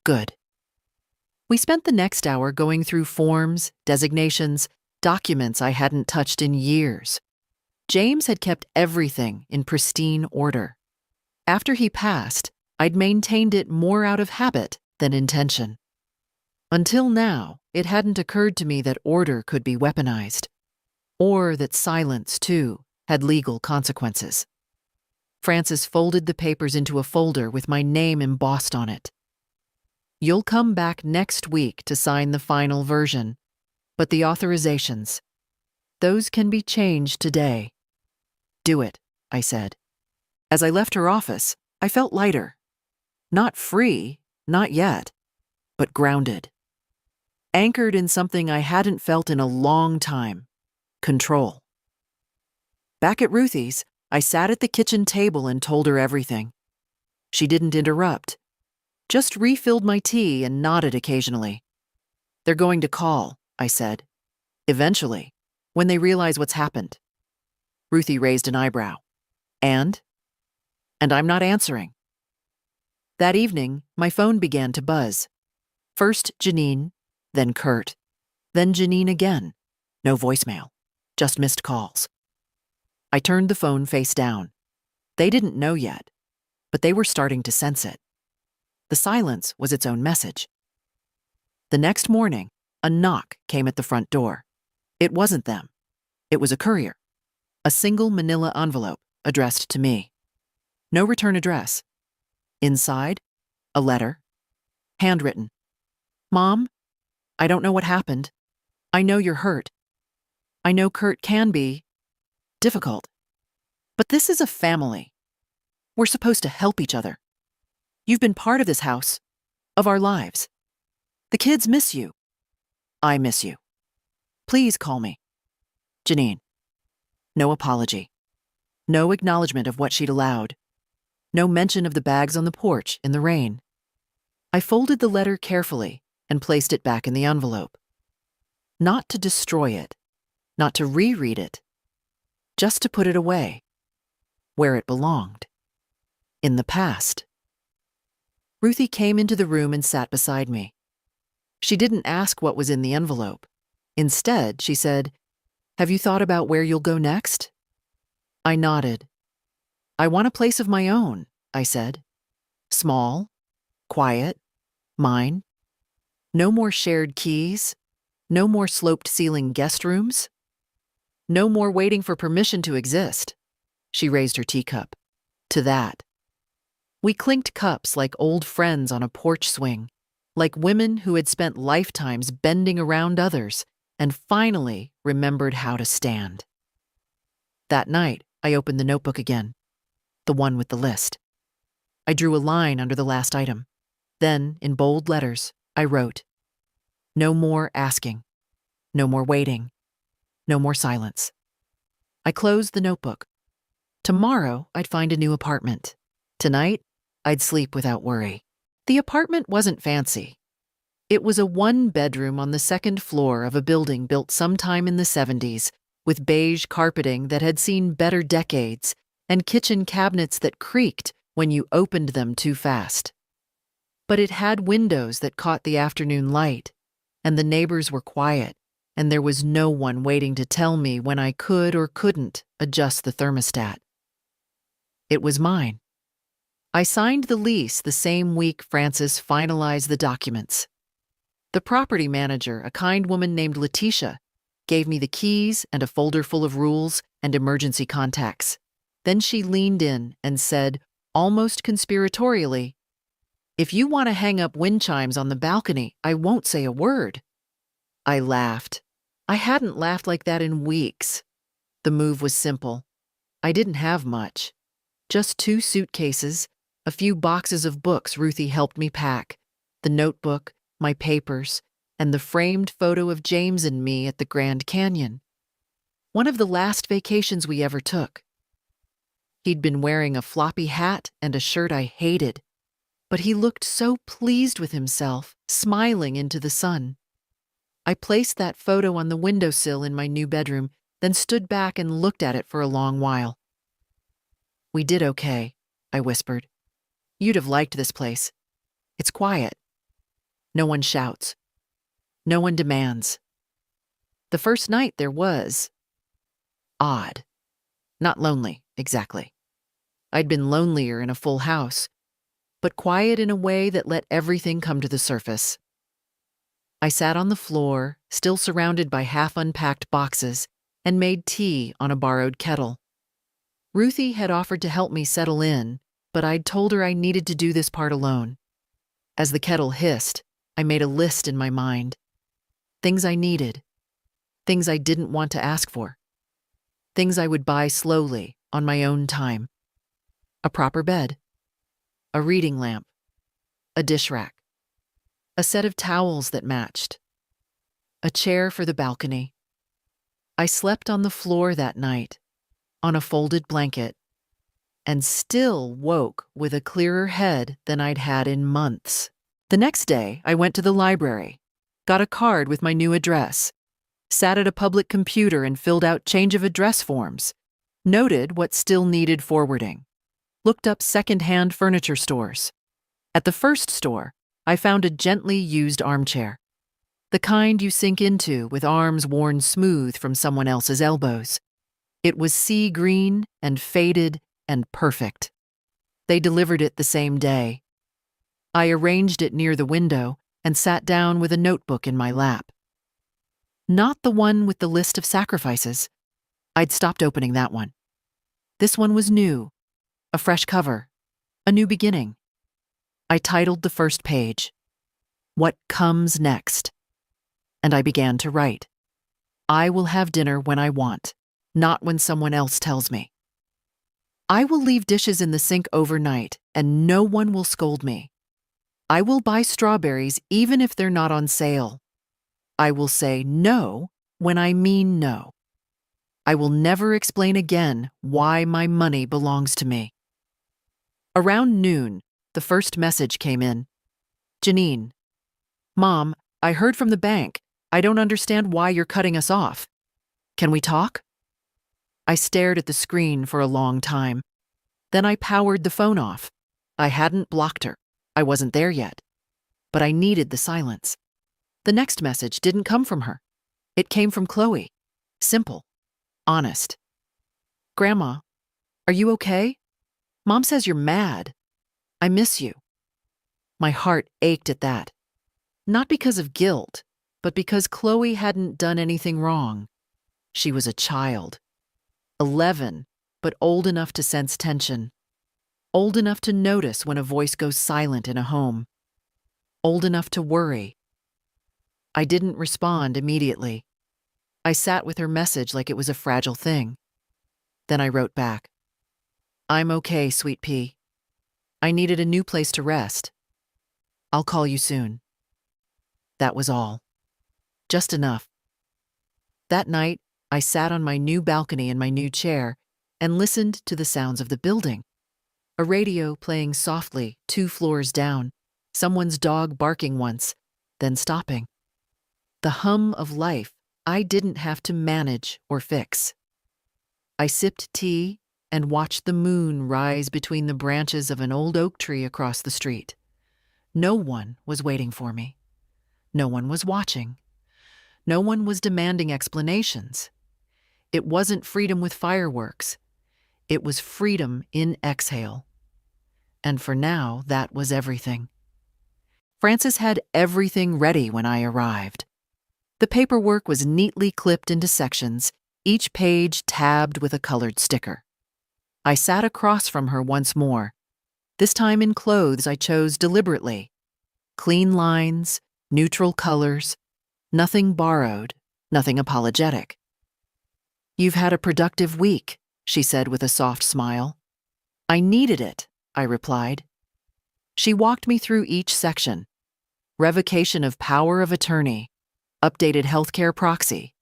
Good. We spent the next hour going through forms, designations, documents I hadn't touched in years. James had kept everything in pristine order. After he passed, I'd maintained it more out of habit than intention. Until now, it hadn't occurred to me that order could be weaponized, or that silence, too, had legal consequences. Frances folded the papers into a folder with my name embossed on it. "You'll come back next week to sign the final version, but the authorizations, those can be changed today." "Do it," I said. As I left her office, I felt lighter. Not free, not yet, but grounded. Anchored in something I hadn't felt in a long time: control. Back at Ruthie's, I sat at the kitchen table and told her everything. She didn't interrupt, just refilled my tea and nodded occasionally. "They're going to call," I said. "Eventually, when they realize what's happened." Ruthie raised an eyebrow. And I'm not answering. That evening, my phone began to buzz. First Janine, then Kurt, then Janine again. No voicemail, just missed calls. I turned the phone face down. They didn't know yet, but they were starting to sense it. The silence was its own message. The next morning, a knock came at the front door. It wasn't them. It was a courier. A single manila envelope addressed to me. No return address. Inside, a letter. Handwritten. "Mom, I don't know what happened. I know you're hurt. I know Kurt can be difficult. But this is a family. We're supposed to help each other. You've been part of this house, of our lives. The kids miss you. I miss you. Please call me. Janine." No apology. No acknowledgement of what she'd allowed. No mention of the bags on the porch in the rain. I folded the letter carefully and placed it back in the envelope. Not to destroy it, not to reread it, just to put it away, where it belonged. In the past. Ruthie came into the room and sat beside me. She didn't ask what was in the envelope. Instead, she said, "Have you thought about where you'll go next?" I nodded. "I want a place of my own," I said. "Small, quiet, mine. No more shared keys. No more sloped ceiling guest rooms. No more waiting for permission to exist." She raised her teacup. "To that." We clinked cups like old friends on a porch swing, like women who had spent lifetimes bending around others and finally remembered how to stand. That night, I opened the notebook again, the one with the list. I drew a line under the last item. Then, in bold letters, I wrote, "No more asking. No more waiting. No more silence." I closed the notebook. Tomorrow, I'd find a new apartment. Tonight, I'd sleep without worry. The apartment wasn't fancy. It was a one-bedroom on the second floor of a building built sometime in the 70s, with beige carpeting that had seen better decades and kitchen cabinets that creaked when you opened them too fast. But it had windows that caught the afternoon light, and the neighbors were quiet, and there was no one waiting to tell me when I could or couldn't adjust the thermostat. It was mine. I signed the lease the same week Frances finalized the documents. The property manager, a kind woman named Letitia, gave me the keys and a folder full of rules and emergency contacts. Then she leaned in and said, almost conspiratorially, "If you want to hang up wind chimes on the balcony, I won't say a word." I laughed. I hadn't laughed like that in weeks. The move was simple. I didn't have much. Just 2 suitcases, a few boxes of books Ruthie helped me pack, the notebook, my papers, and the framed photo of James and me at the Grand Canyon. One of the last vacations we ever took. He'd been wearing a floppy hat and a shirt I hated, but he looked so pleased with himself, smiling into the sun. I placed that photo on the windowsill in my new bedroom, then stood back and looked at it for a long while. "We did okay," I whispered. "You'd have liked this place. It's quiet. No one shouts. No one demands. The first night there was odd. Not lonely, exactly. I'd been lonelier in a full house, but quiet in a way that let everything come to the surface. I sat on the floor, still surrounded by half-unpacked boxes, and made tea on a borrowed kettle. Ruthie had offered to help me settle in, but I'd told her I needed to do this part alone. As the kettle hissed, I made a list in my mind. Things I needed. Things I didn't want to ask for. Things I would buy slowly, on my own time. A proper bed. A reading lamp. A dish rack. A set of towels that matched. A chair for the balcony. I slept on the floor that night, on a folded blanket, and still woke with a clearer head than I'd had in months. The next day, I went to the library, got a card with my new address, sat at a public computer and filled out change of address forms, noted what still needed forwarding, looked up second-hand furniture stores. At the first store, I found a gently used armchair, the kind you sink into with arms worn smooth from someone else's elbows. It was sea green and faded and perfect. They delivered it the same day. I arranged it near the window and sat down with a notebook in my lap. Not the one with the list of sacrifices. I'd stopped opening that one. This one was new, a fresh cover, a new beginning. I titled the first page, "What Comes Next?" And I began to write. I will have dinner when I want, not when someone else tells me. I will leave dishes in the sink overnight, and no one will scold me. I will buy strawberries even if they're not on sale. I will say no when I mean no. I will never explain again why my money belongs to me. Around noon, the first message came in. Janine, Mom, I heard from the bank. I don't understand why you're cutting us off. Can we talk? I stared at the screen for a long time. Then I powered the phone off. I hadn't blocked her. I wasn't there yet. But I needed the silence. The next message didn't come from her. It came from Chloe. Simple. Honest. Grandma, are you okay? Mom says you're mad. I miss you. My heart ached at that. Not because of guilt, but because Chloe hadn't done anything wrong. She was a child. 11, but old enough to sense tension. Old enough to notice when a voice goes silent in a home. Old enough to worry. I didn't respond immediately. I sat with her message like it was a fragile thing. Then I wrote back. I'm okay, sweet pea. I needed a new place to rest. I'll call you soon. That was all. Just enough. That night, I sat on my new balcony in my new chair and listened to the sounds of the building. A radio playing softly 2 floors down, someone's dog barking once, then stopping. The hum of life I didn't have to manage or fix. I sipped tea and watched the moon rise between the branches of an old oak tree across the street. No one was waiting for me. No one was watching. No one was demanding explanations. It wasn't freedom with fireworks. It was freedom in exhale. And for now, that was everything. Frances had everything ready when I arrived. The paperwork was neatly clipped into sections, each page tabbed with a colored sticker. I sat across from her once more, this time in clothes I chose deliberately. Clean lines, neutral colors, nothing borrowed, nothing apologetic. You've had a productive week, she said with a soft smile. I needed it, I replied. She walked me through each section. Revocation of power of attorney, updated healthcare proxy,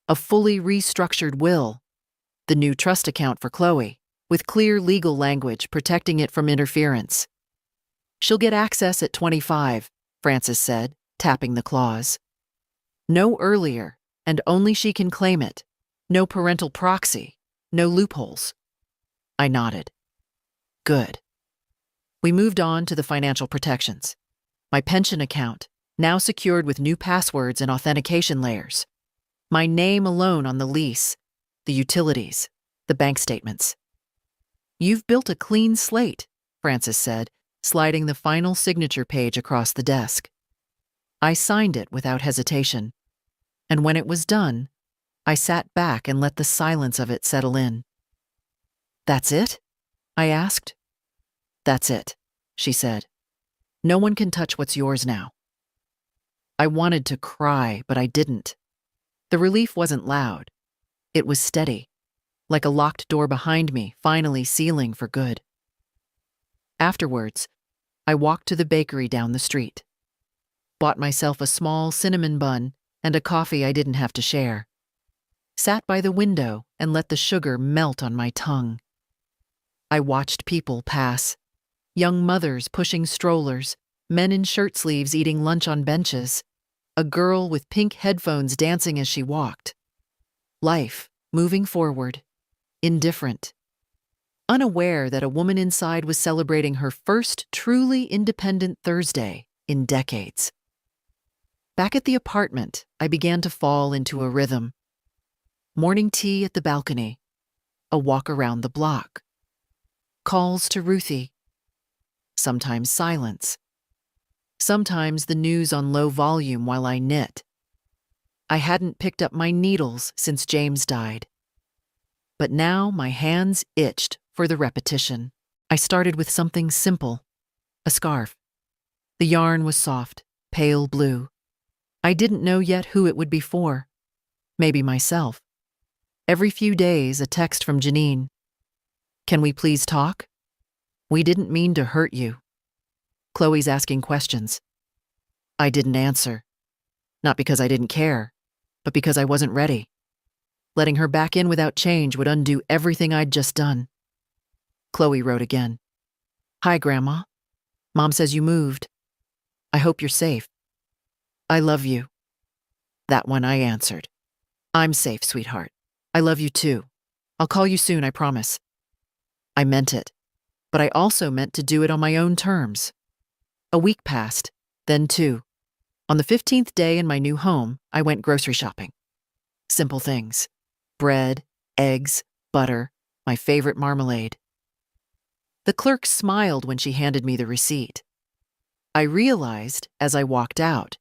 a fully restructured will, the new trust account for Chloe, with clear legal language protecting it from interference. She'll get access at 25, Frances said, tapping the clause. No earlier, and only she can claim it. No parental proxy, no loopholes. I nodded. Good. We moved on to the financial protections. My pension account, now secured with new passwords and authentication layers. My name alone on the lease, the utilities, The bank statements. "You've built a clean slate," Frances said, sliding the final signature page across the desk. I signed it without hesitation, and when it was done, I sat back and let the silence of it settle in. "That's it?" I asked. "That's it," she said. "No one can touch what's yours now." I wanted to cry, but I didn't. The relief wasn't loud. It was steady, like a locked door behind me, finally sealing for good. Afterwards, I walked to the bakery down the street. Bought myself a small cinnamon bun and a coffee I didn't have to share. Sat by the window and let the sugar melt on my tongue. I watched people pass. Young mothers pushing strollers, men in shirt sleeves eating lunch on benches, a girl with pink headphones dancing as she walked. Life, moving forward, indifferent. Unaware that a woman inside was celebrating her first truly independent Thursday in decades. Back at the apartment, I began to fall into a rhythm. Morning tea at the balcony, a walk around the block. Calls to Ruthie. Sometimes silence. Sometimes the news on low volume while I knit. I hadn't picked up my needles since James died. But now my hands itched for the repetition. I started with something simple, a scarf. The yarn was soft, pale blue. I didn't know yet who it would be for. Maybe myself. Every few days, a text from Janine. "Can we please talk? We didn't mean to hurt you." Chloe's asking questions. I didn't answer. Not because I didn't care, but because I wasn't ready. Letting her back in without change would undo everything I'd just done. Chloe wrote again. "Hi, Grandma. Mom says you moved. I hope you're safe. I love you." That one I answered. "I'm safe, sweetheart. I love you too. I'll call you soon, I promise." I meant it, but I also meant to do it on my own terms. A week passed, then two. On the 15th day in my new home, I went grocery shopping. Simple things. Bread, eggs, butter, my favorite marmalade. The clerk smiled when she handed me the receipt. I realized, as I walked out,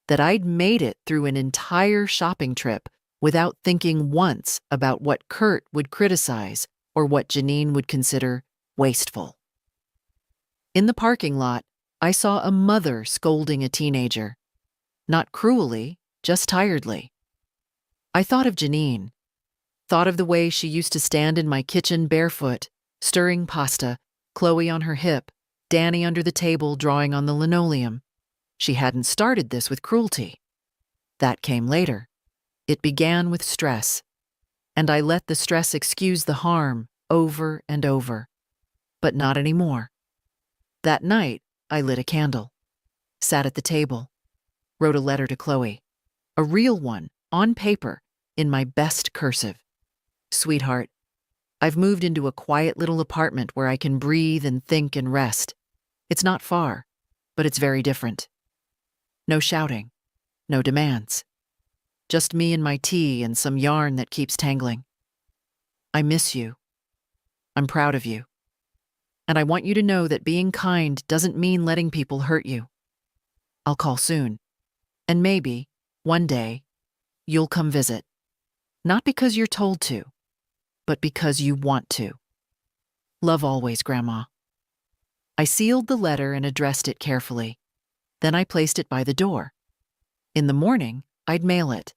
that I'd made it through an entire shopping trip without thinking once about what Kurt would criticize or what Janine would consider wasteful. In the parking lot, I saw a mother scolding a teenager. Not cruelly, just tiredly. I thought of Janine. Thought of the way she used to stand in my kitchen barefoot, stirring pasta, Chloe on her hip, Danny under the table drawing on the linoleum. She hadn't started this with cruelty. That came later. It began with stress. And I let the stress excuse the harm over and over. But not anymore. That night, I lit a candle. Sat at the table. Wrote a letter to Chloe. A real one, on paper, in my best cursive. "Sweetheart, I've moved into a quiet little apartment where I can breathe and think and rest. It's not far, but it's very different. No shouting, no demands. Just me and my tea and some yarn that keeps tangling. I miss you. I'm proud of you. And I want you to know that being kind doesn't mean letting people hurt you. I'll call soon. And maybe, one day, you'll come visit. Not because you're told to, but because you want to. Love always, Grandma." I sealed the letter and addressed it carefully. Then I placed it by the door. In the morning, I'd mail it,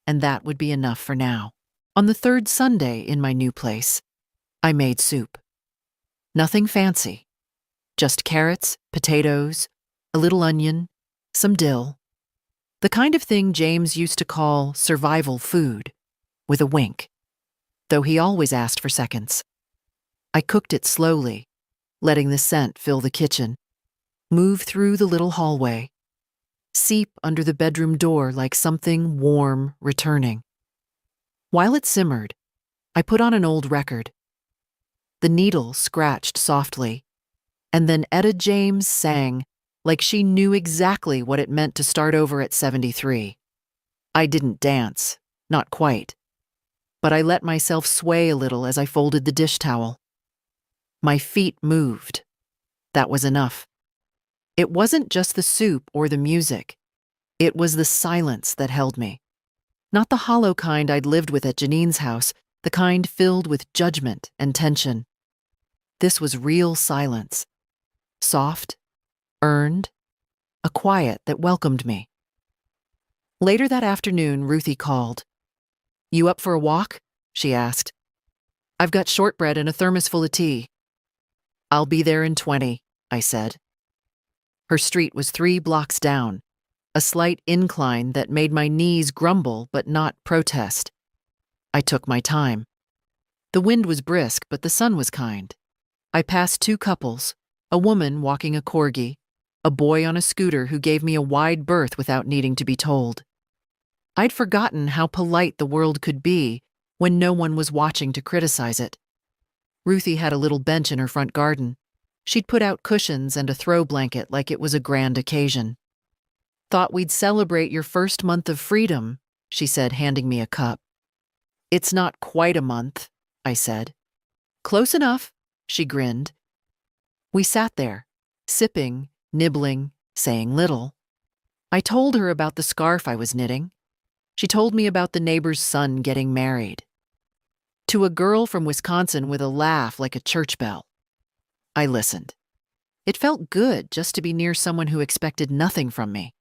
and that would be enough for now. On the third Sunday in my new place, I made soup. Nothing fancy. Just carrots, potatoes, a little onion, some dill. The kind of thing James used to call survival food, with a wink, though he always asked for seconds. I cooked it slowly, letting the scent fill the kitchen, move through the little hallway, seep under the bedroom door like something warm returning. While it simmered, I put on an old record. The needle scratched softly, and then Etta James sang like she knew exactly what it meant to start over at 73. I didn't dance, not quite. but I let myself sway a little as I folded the dish towel. My feet moved. That was enough. It wasn't just the soup or the music. It was the silence that held me. Not the hollow kind I'd lived with at Janine's house, the kind filled with judgment and tension. This was real silence. Soft, earned, a quiet that welcomed me. Later that afternoon, Ruthie called. "You up for a walk?" she asked. "I've got shortbread and a thermos full of tea." "I'll be there in 20, I said. Her street was 3 blocks down, a slight incline that made my knees grumble but not protest. I took my time. The wind was brisk, but the sun was kind. I passed 2 couples, a woman walking a corgi, a boy on a scooter who gave me a wide berth without needing to be told. I'd forgotten how polite the world could be when no one was watching to criticize it. Ruthie had a little bench in her front garden. She'd put out cushions and a throw blanket like it was a grand occasion. "Thought we'd celebrate your first month of freedom," she said, handing me a cup. "It's not quite a month," I said. "Close enough," she grinned. We sat there, sipping, nibbling, saying little. I told her about the scarf I was knitting. She told me about the neighbor's son getting married. To a girl from Wisconsin with a laugh like a church bell. I listened. It felt good just to be near someone who expected nothing from me.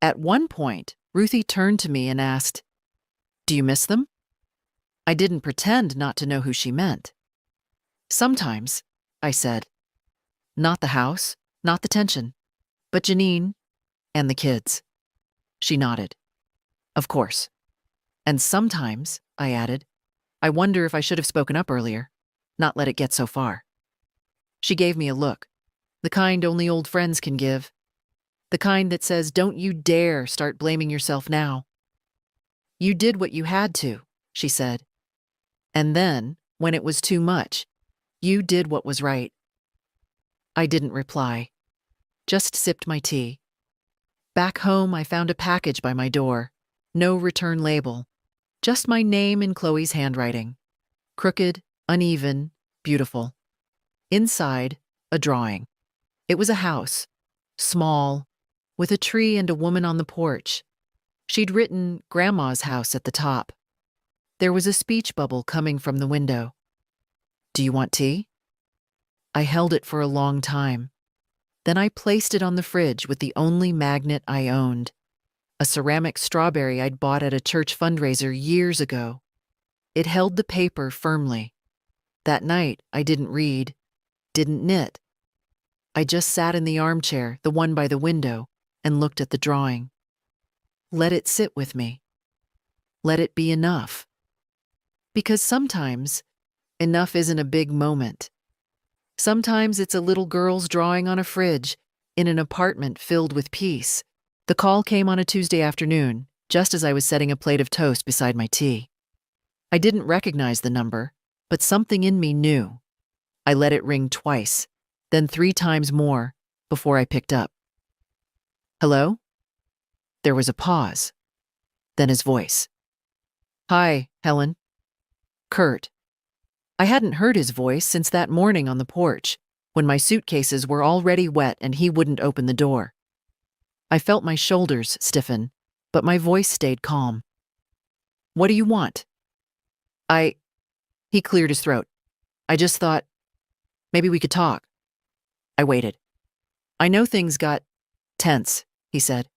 At one point, Ruthie turned to me and asked, "Do you miss them?" I didn't pretend not to know who she meant. "Sometimes," I said. "Not the house, not the tension, but Janine and the kids." She nodded. "Of course. And sometimes," I added, "I wonder if I should have spoken up earlier, not let it get so far." She gave me a look, the kind only old friends can give, the kind that says, "Don't you dare start blaming yourself now." "You did what you had to," she said. "And then, when it was too much, you did what was right." I didn't reply, just sipped my tea. Back home, I found a package by my door. No return label, just my name in Chloe's handwriting. Crooked, uneven, beautiful. Inside, a drawing. It was a house, small, with a tree and a woman on the porch. She'd written Grandma's house at the top. There was a speech bubble coming from the window. "Do you want tea?" I held it for a long time. Then I placed it on the fridge with the only magnet I owned. A ceramic strawberry I'd bought at a church fundraiser years ago. It held the paper firmly. That night, I didn't read, didn't knit. I just sat in the armchair, the one by the window, and looked at the drawing. Let it sit with me. Let it be enough. Because sometimes, enough isn't a big moment. Sometimes it's a little girl's drawing on a fridge in an apartment filled with peace. The call came on a Tuesday afternoon, just as I was setting a plate of toast beside my tea. I didn't recognize the number, but something in me knew. I let it ring twice, then 3 times more, before I picked up. "Hello?" There was a pause. Then his voice. "Hi, Helen." Kurt. I hadn't heard his voice since that morning on the porch, when my suitcases were already wet and he wouldn't open the door. I felt my shoulders stiffen, but my voice stayed calm. "What do you want?" He cleared his throat. "I just thought, maybe we could talk." I waited. "I know things got tense," he said.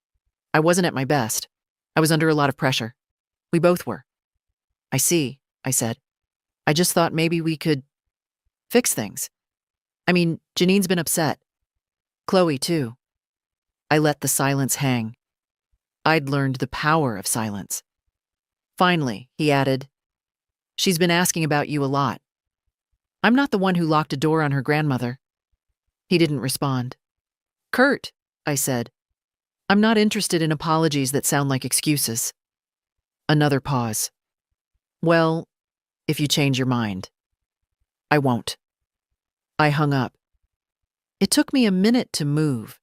"I wasn't at my best. I was under a lot of pressure. We both were." "I see," I said. "I just thought maybe we could fix things. I mean, Janine's been upset. Chloe, too." I let the silence hang. I'd learned the power of silence. Finally, he added, "She's been asking about you a lot. I'm not the one who locked a door on her grandmother." He didn't respond. "Kurt," I said, "I'm not interested in apologies that sound like excuses." Another pause. "Well, if you change your mind." "I won't." I hung up. It took me a minute to move.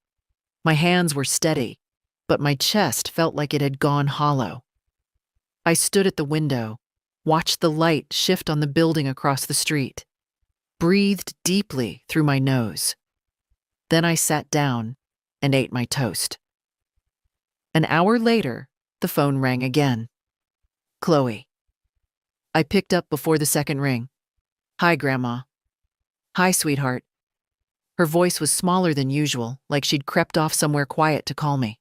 My hands were steady, but my chest felt like it had gone hollow. I stood at the window, watched the light shift on the building across the street, breathed deeply through my nose. Then I sat down and ate my toast. An hour later, the phone rang again. Chloe. I picked up before the second ring. Hi, Grandma. Hi, sweetheart. Her voice was smaller than usual, like she'd crept off somewhere quiet to call me.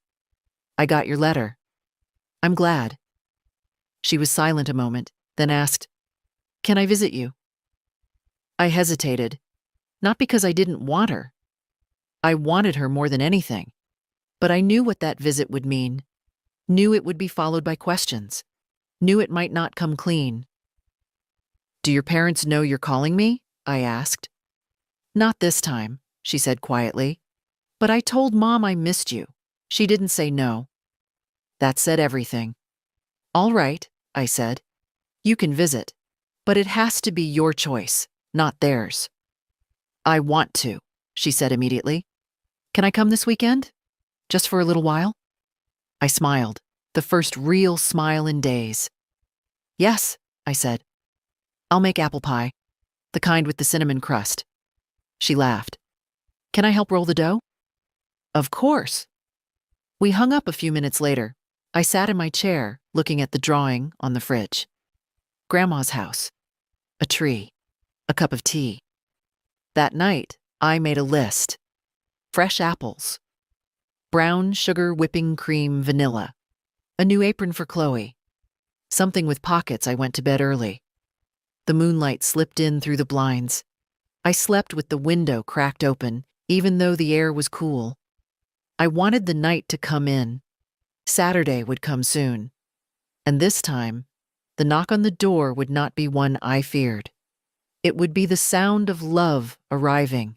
I got your letter. I'm glad. She was silent a moment, then asked, Can I visit you? I hesitated, not because I didn't want her. I wanted her more than anything, but I knew what that visit would mean, knew it would be followed by questions, knew it might not come clean. Do your parents know you're calling me? I asked. Not this time, she said quietly, but I told Mom I missed you. She didn't say no. That said everything. All right, I said. You can visit, but it has to be your choice, not theirs. I want to, she said immediately. Can I come this weekend? Just for a little while? I smiled, the first real smile in days. Yes, I said. I'll make apple pie, the kind with the cinnamon crust. She laughed. Can I help roll the dough? Of course. We hung up a few minutes later. I sat in my chair, looking at the drawing on the fridge. Grandma's house. A tree. A cup of tea. That night, I made a list. Fresh apples. Brown sugar whipping cream vanilla. A new apron for Chloe. Something with pockets. I went to bed early. The moonlight slipped in through the blinds. I slept with the window cracked open, even though the air was cool. I wanted the night to come in. Saturday would come soon. And this time, the knock on the door would not be one I feared. It would be the sound of love arriving,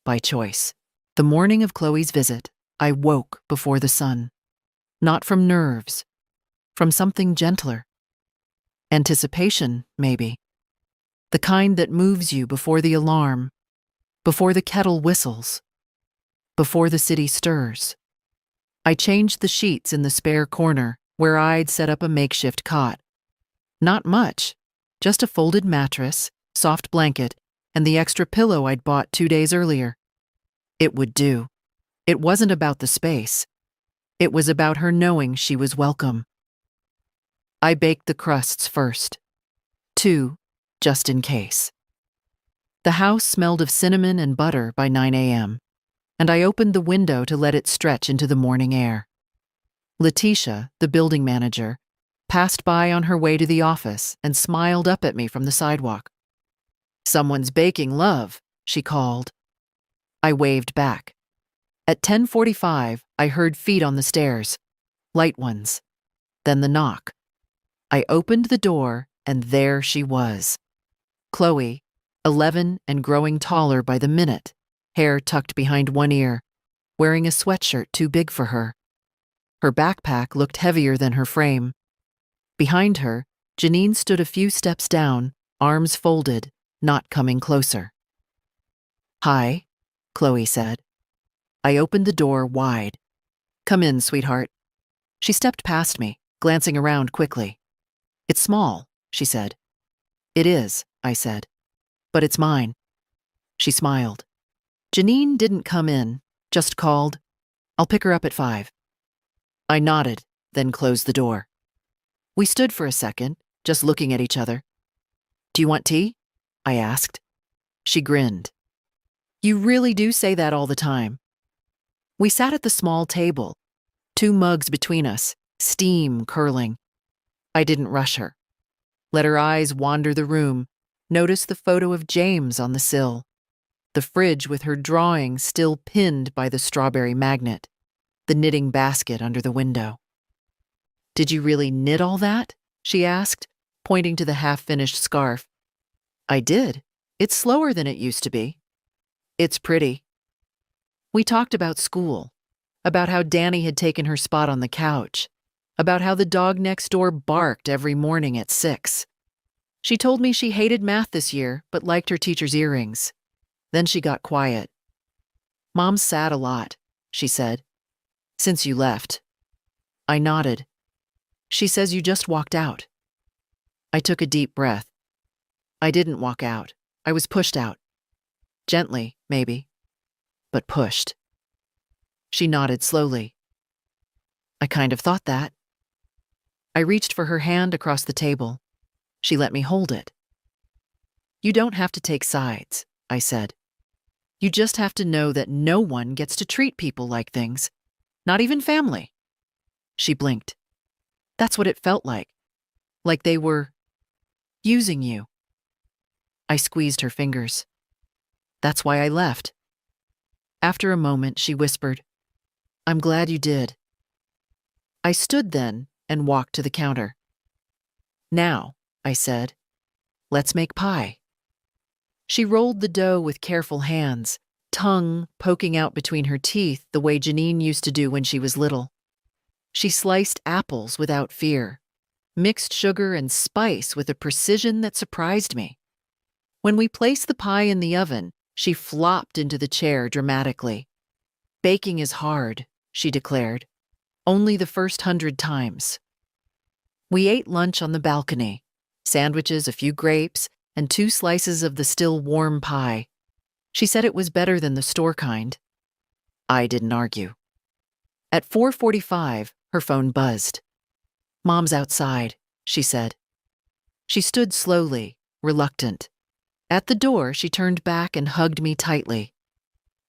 by choice. The morning of Chloe's visit, I woke before the sun. Not from nerves, from something gentler. Anticipation, maybe. The kind that moves you before the alarm, before the kettle whistles, before the city stirs. I changed the sheets in the spare corner where I'd set up a makeshift cot. Not much, just a folded mattress, soft blanket, and the extra pillow I'd bought 2 days earlier. It would do. It wasn't about the space. It was about her knowing she was welcome. I baked the crusts first. 2, just in case. The house smelled of cinnamon and butter by 9 a.m., and I opened the window to let it stretch into the morning air. Letitia, the building manager, passed by on her way to the office and smiled up at me from the sidewalk. Someone's baking love, she called. I waved back. At 10:45, I heard feet on the stairs, light ones. Then the knock. I opened the door, and there she was. Chloe, 11 and growing taller by the minute, hair tucked behind one ear, wearing a sweatshirt too big for her. Her backpack looked heavier than her frame. Behind her, Janine stood a few steps down, arms folded, not coming closer. Hi, Chloe said. I opened the door wide. Come in, sweetheart. She stepped past me, glancing around quickly. It's small, she said. It is, I said. But it's mine. She smiled. Janine didn't come in, just called, I'll pick her up at 5. I nodded, then closed the door. We stood for a second, just looking at each other. Do you want tea? I asked. She grinned. You really do say that all the time. We sat at the small table, 2 mugs between us, steam curling. I didn't rush her. Let her eyes wander the room, notice the photo of James on the sill, the fridge with her drawing still pinned by the strawberry magnet, the knitting basket under the window. Did you really knit all that? She asked, pointing to the half-finished scarf. I did. It's slower than it used to be. It's pretty. We talked about school, about how Danny had taken her spot on the couch, about how the dog next door barked every morning at 6. She told me she hated math this year, but liked her teacher's earrings. Then she got quiet. Mom's sad a lot, she said. Since you left. I nodded. She says you just walked out. I took a deep breath. I didn't walk out. I was pushed out. Gently, maybe, but pushed. She nodded slowly. I kind of thought that. I reached for her hand across the table. She let me hold it. You don't have to take sides, I said. You just have to know that no one gets to treat people like things, not even family. She blinked. That's what it felt like they were using you. I squeezed her fingers. That's why I left. After a moment, she whispered, I'm glad you did. I stood then and walked to the counter. Now, I said, let's make pie. She rolled the dough with careful hands, tongue poking out between her teeth the way Janine used to do when she was little. She sliced apples without fear, mixed sugar and spice with a precision that surprised me. When we placed the pie in the oven, she flopped into the chair dramatically. Baking is hard, she declared. Only the first 100 times. We ate lunch on the balcony, sandwiches, a few grapes, and 2 slices of the still warm pie. She said it was better than the store kind. I didn't argue. At 4:45, her phone buzzed. Mom's outside, she said. She stood slowly, reluctant. At the door, she turned back and hugged me tightly.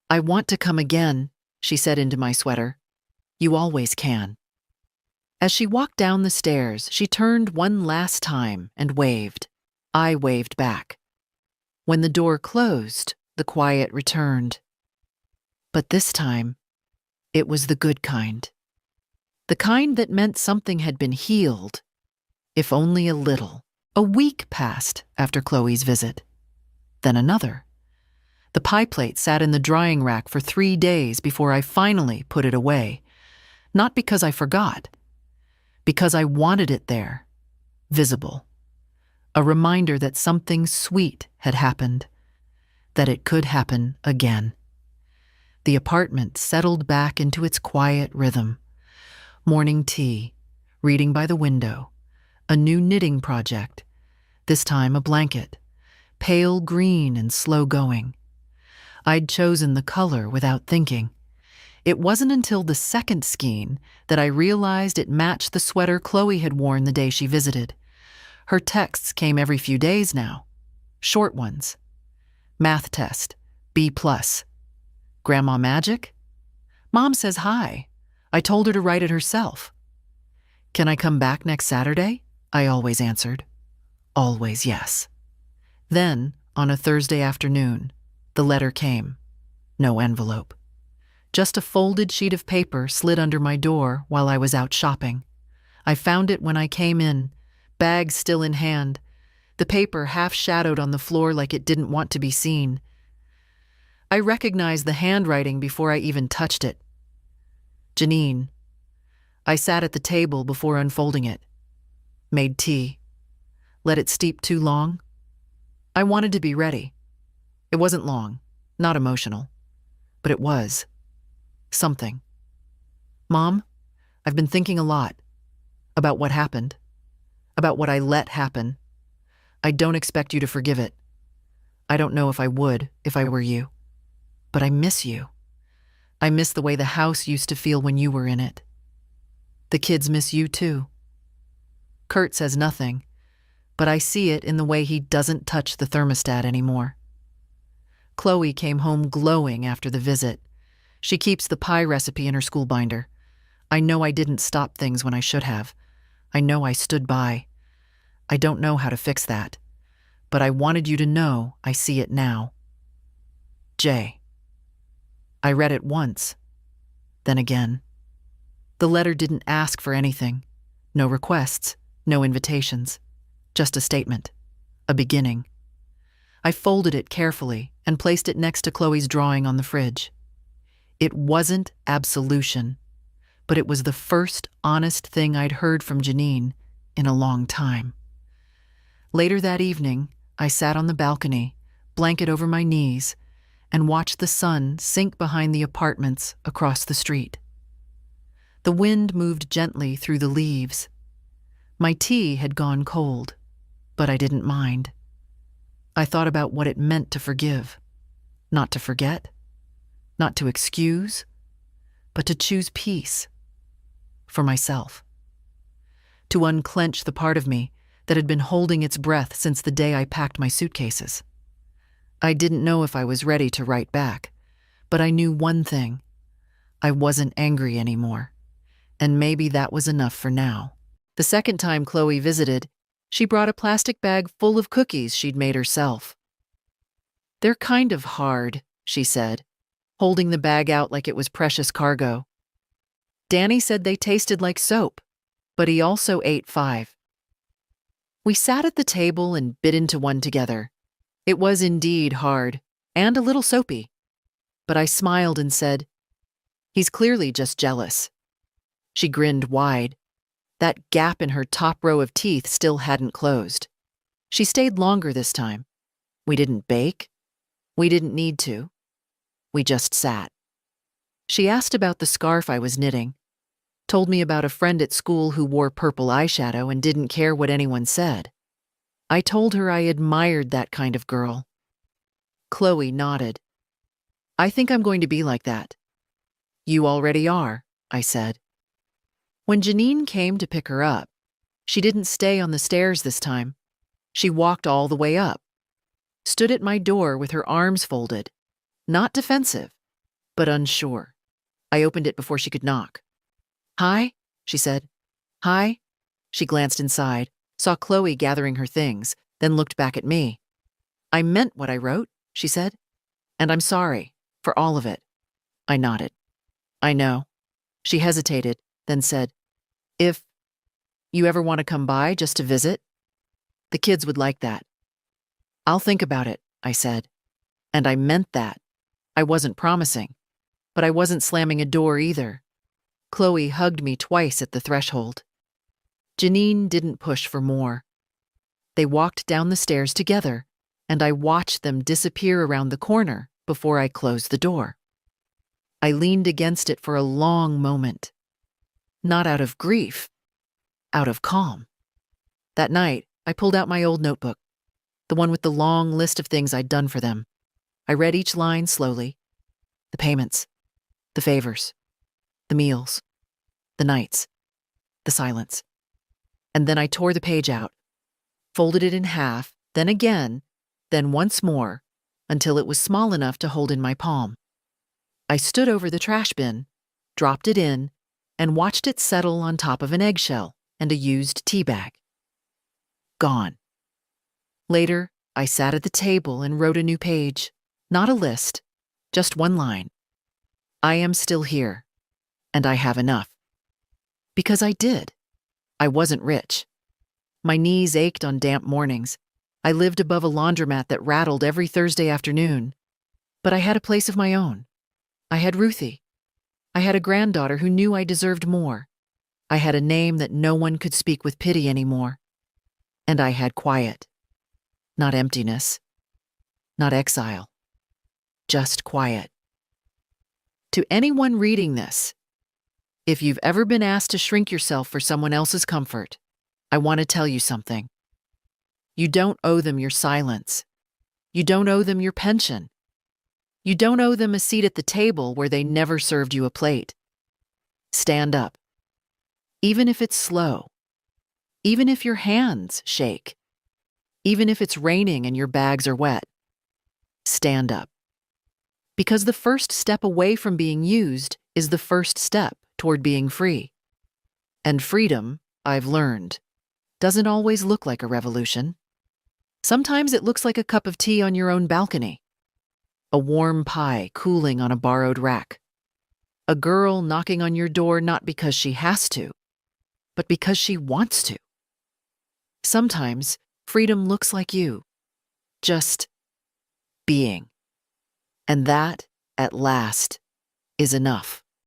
I want to come again, she said into my sweater. You always can. As she walked down the stairs, she turned one last time and waved. I waved back. When the door closed, the quiet returned. But this time, it was the good kind. The kind that meant something had been healed, if only a little. A week passed after Chloe's visit. Then another. The pie plate sat in the drying rack for 3 days before I finally put it away. Not because I forgot, because I wanted it there, visible. A reminder that something sweet had happened, that it could happen again. The apartment settled back into its quiet rhythm. Morning tea, reading by the window, a new knitting project, this time a blanket, pale green and slow going. I'd chosen the color without thinking. It wasn't until the second skein that I realized it matched the sweater Chloe had worn the day she visited. Her texts came every few days now. Short ones. Math test, B+. Grandma magic? Mom says hi. I told her to write it herself. Can I come back next Saturday? I always answered. Always yes. Then, on a Thursday afternoon, the letter came. No envelope. Just a folded sheet of paper slid under my door while I was out shopping. I found it when I came in, bag still in hand, the paper half-shadowed on the floor like it didn't want to be seen. I recognized the handwriting before I even touched it. Janine. I sat at the table before unfolding it. Made tea. Let it steep too long. I wanted to be ready. It wasn't long, not emotional, but it was. Something. Mom, I've been thinking a lot about what happened, about what I let happen. I don't expect you to forgive it. I don't know if I would, if I were you. But I miss you. I miss the way the house used to feel when you were in it. The kids miss you too. Kurt says nothing, but I see it in the way he doesn't touch the thermostat anymore. Chloe came home glowing after the visit. She keeps the pie recipe in her school binder. I know I didn't stop things when I should have. I know I stood by. I don't know how to fix that, but I wanted you to know I see it now. Jay. I read it once, then again. The letter didn't ask for anything. No requests, no invitations. Just a statement. A beginning. I folded it carefully and placed it next to Chloe's drawing on the fridge. It wasn't absolution, but it was the first honest thing I'd heard from Janine in a long time. Later that evening, I sat on the balcony, blanket over my knees, and watched the sun sink behind the apartments across the street. The wind moved gently through the leaves. My tea had gone cold. But I didn't mind. I thought about what it meant to forgive, not to forget, not to excuse, but to choose peace for myself. To unclench the part of me that had been holding its breath since the day I packed my suitcases. I didn't know if I was ready to write back, but I knew one thing. I wasn't angry anymore, and maybe that was enough for now. The second time Chloe visited, she brought a plastic bag full of cookies she'd made herself. "They're kind of hard," she said, holding the bag out like it was precious cargo. "Danny said they tasted like soap, but he also ate 5. We sat at the table and bit into one together. It was indeed hard, and a little soapy. But I smiled and said, 'He's clearly just jealous.' She grinned wide. That gap in her top row of teeth still hadn't closed. She stayed longer this time. We didn't bake. We didn't need to. We just sat. She asked about the scarf I was knitting, told me about a friend at school who wore purple eyeshadow and didn't care what anyone said. I told her I admired that kind of girl. Chloe nodded. "I think I'm going to be like that." "You already are," I said. When Janine came to pick her up, she didn't stay on the stairs this time. She walked all the way up, stood at my door with her arms folded, not defensive, but unsure. I opened it before she could knock. "Hi," she said. "Hi." She glanced inside, saw Chloe gathering her things, then looked back at me. "I meant what I wrote," she said, "and I'm sorry for all of it." I nodded. "I know." She hesitated, then said, "If you ever want to come by just to visit, the kids would like that." "I'll think about it," I said. And I meant that. I wasn't promising, but I wasn't slamming a door either. Chloe hugged me twice at the threshold. Janine didn't push for more. They walked down the stairs together, and I watched them disappear around the corner before I closed the door. I leaned against it for a long moment. Not out of grief, out of calm. That night, I pulled out my old notebook, the one with the long list of things I'd done for them. I read each line slowly. The payments, the favors, the meals, the nights, the silence. And then I tore the page out, folded it in half, then again, then once more, until it was small enough to hold in my palm. I stood over the trash bin, dropped it in, and watched it settle on top of an eggshell and a used tea bag. Gone. Later, I sat at the table and wrote a new page. Not a list, just one line. I am still here, and I have enough. Because I did. I wasn't rich. My knees ached on damp mornings. I lived above a laundromat that rattled every Thursday afternoon. But I had a place of my own. I had Ruthie. I had a granddaughter who knew I deserved more. I had a name that no one could speak with pity anymore. And I had quiet. Not emptiness. Not exile. Just quiet. To anyone reading this, if you've ever been asked to shrink yourself for someone else's comfort, I want to tell you something. You don't owe them your silence. You don't owe them your pension. You don't owe them a seat at the table where they never served you a plate. Stand up. Even if it's slow. Even if your hands shake. Even if it's raining and your bags are wet. Stand up. Because the first step away from being used is the first step toward being free. And freedom, I've learned, doesn't always look like a revolution. Sometimes it looks like a cup of tea on your own balcony. A warm pie cooling on a borrowed rack. A girl knocking on your door not because she has to, but because she wants to. Sometimes freedom looks like you, just being. And that, at last, is enough.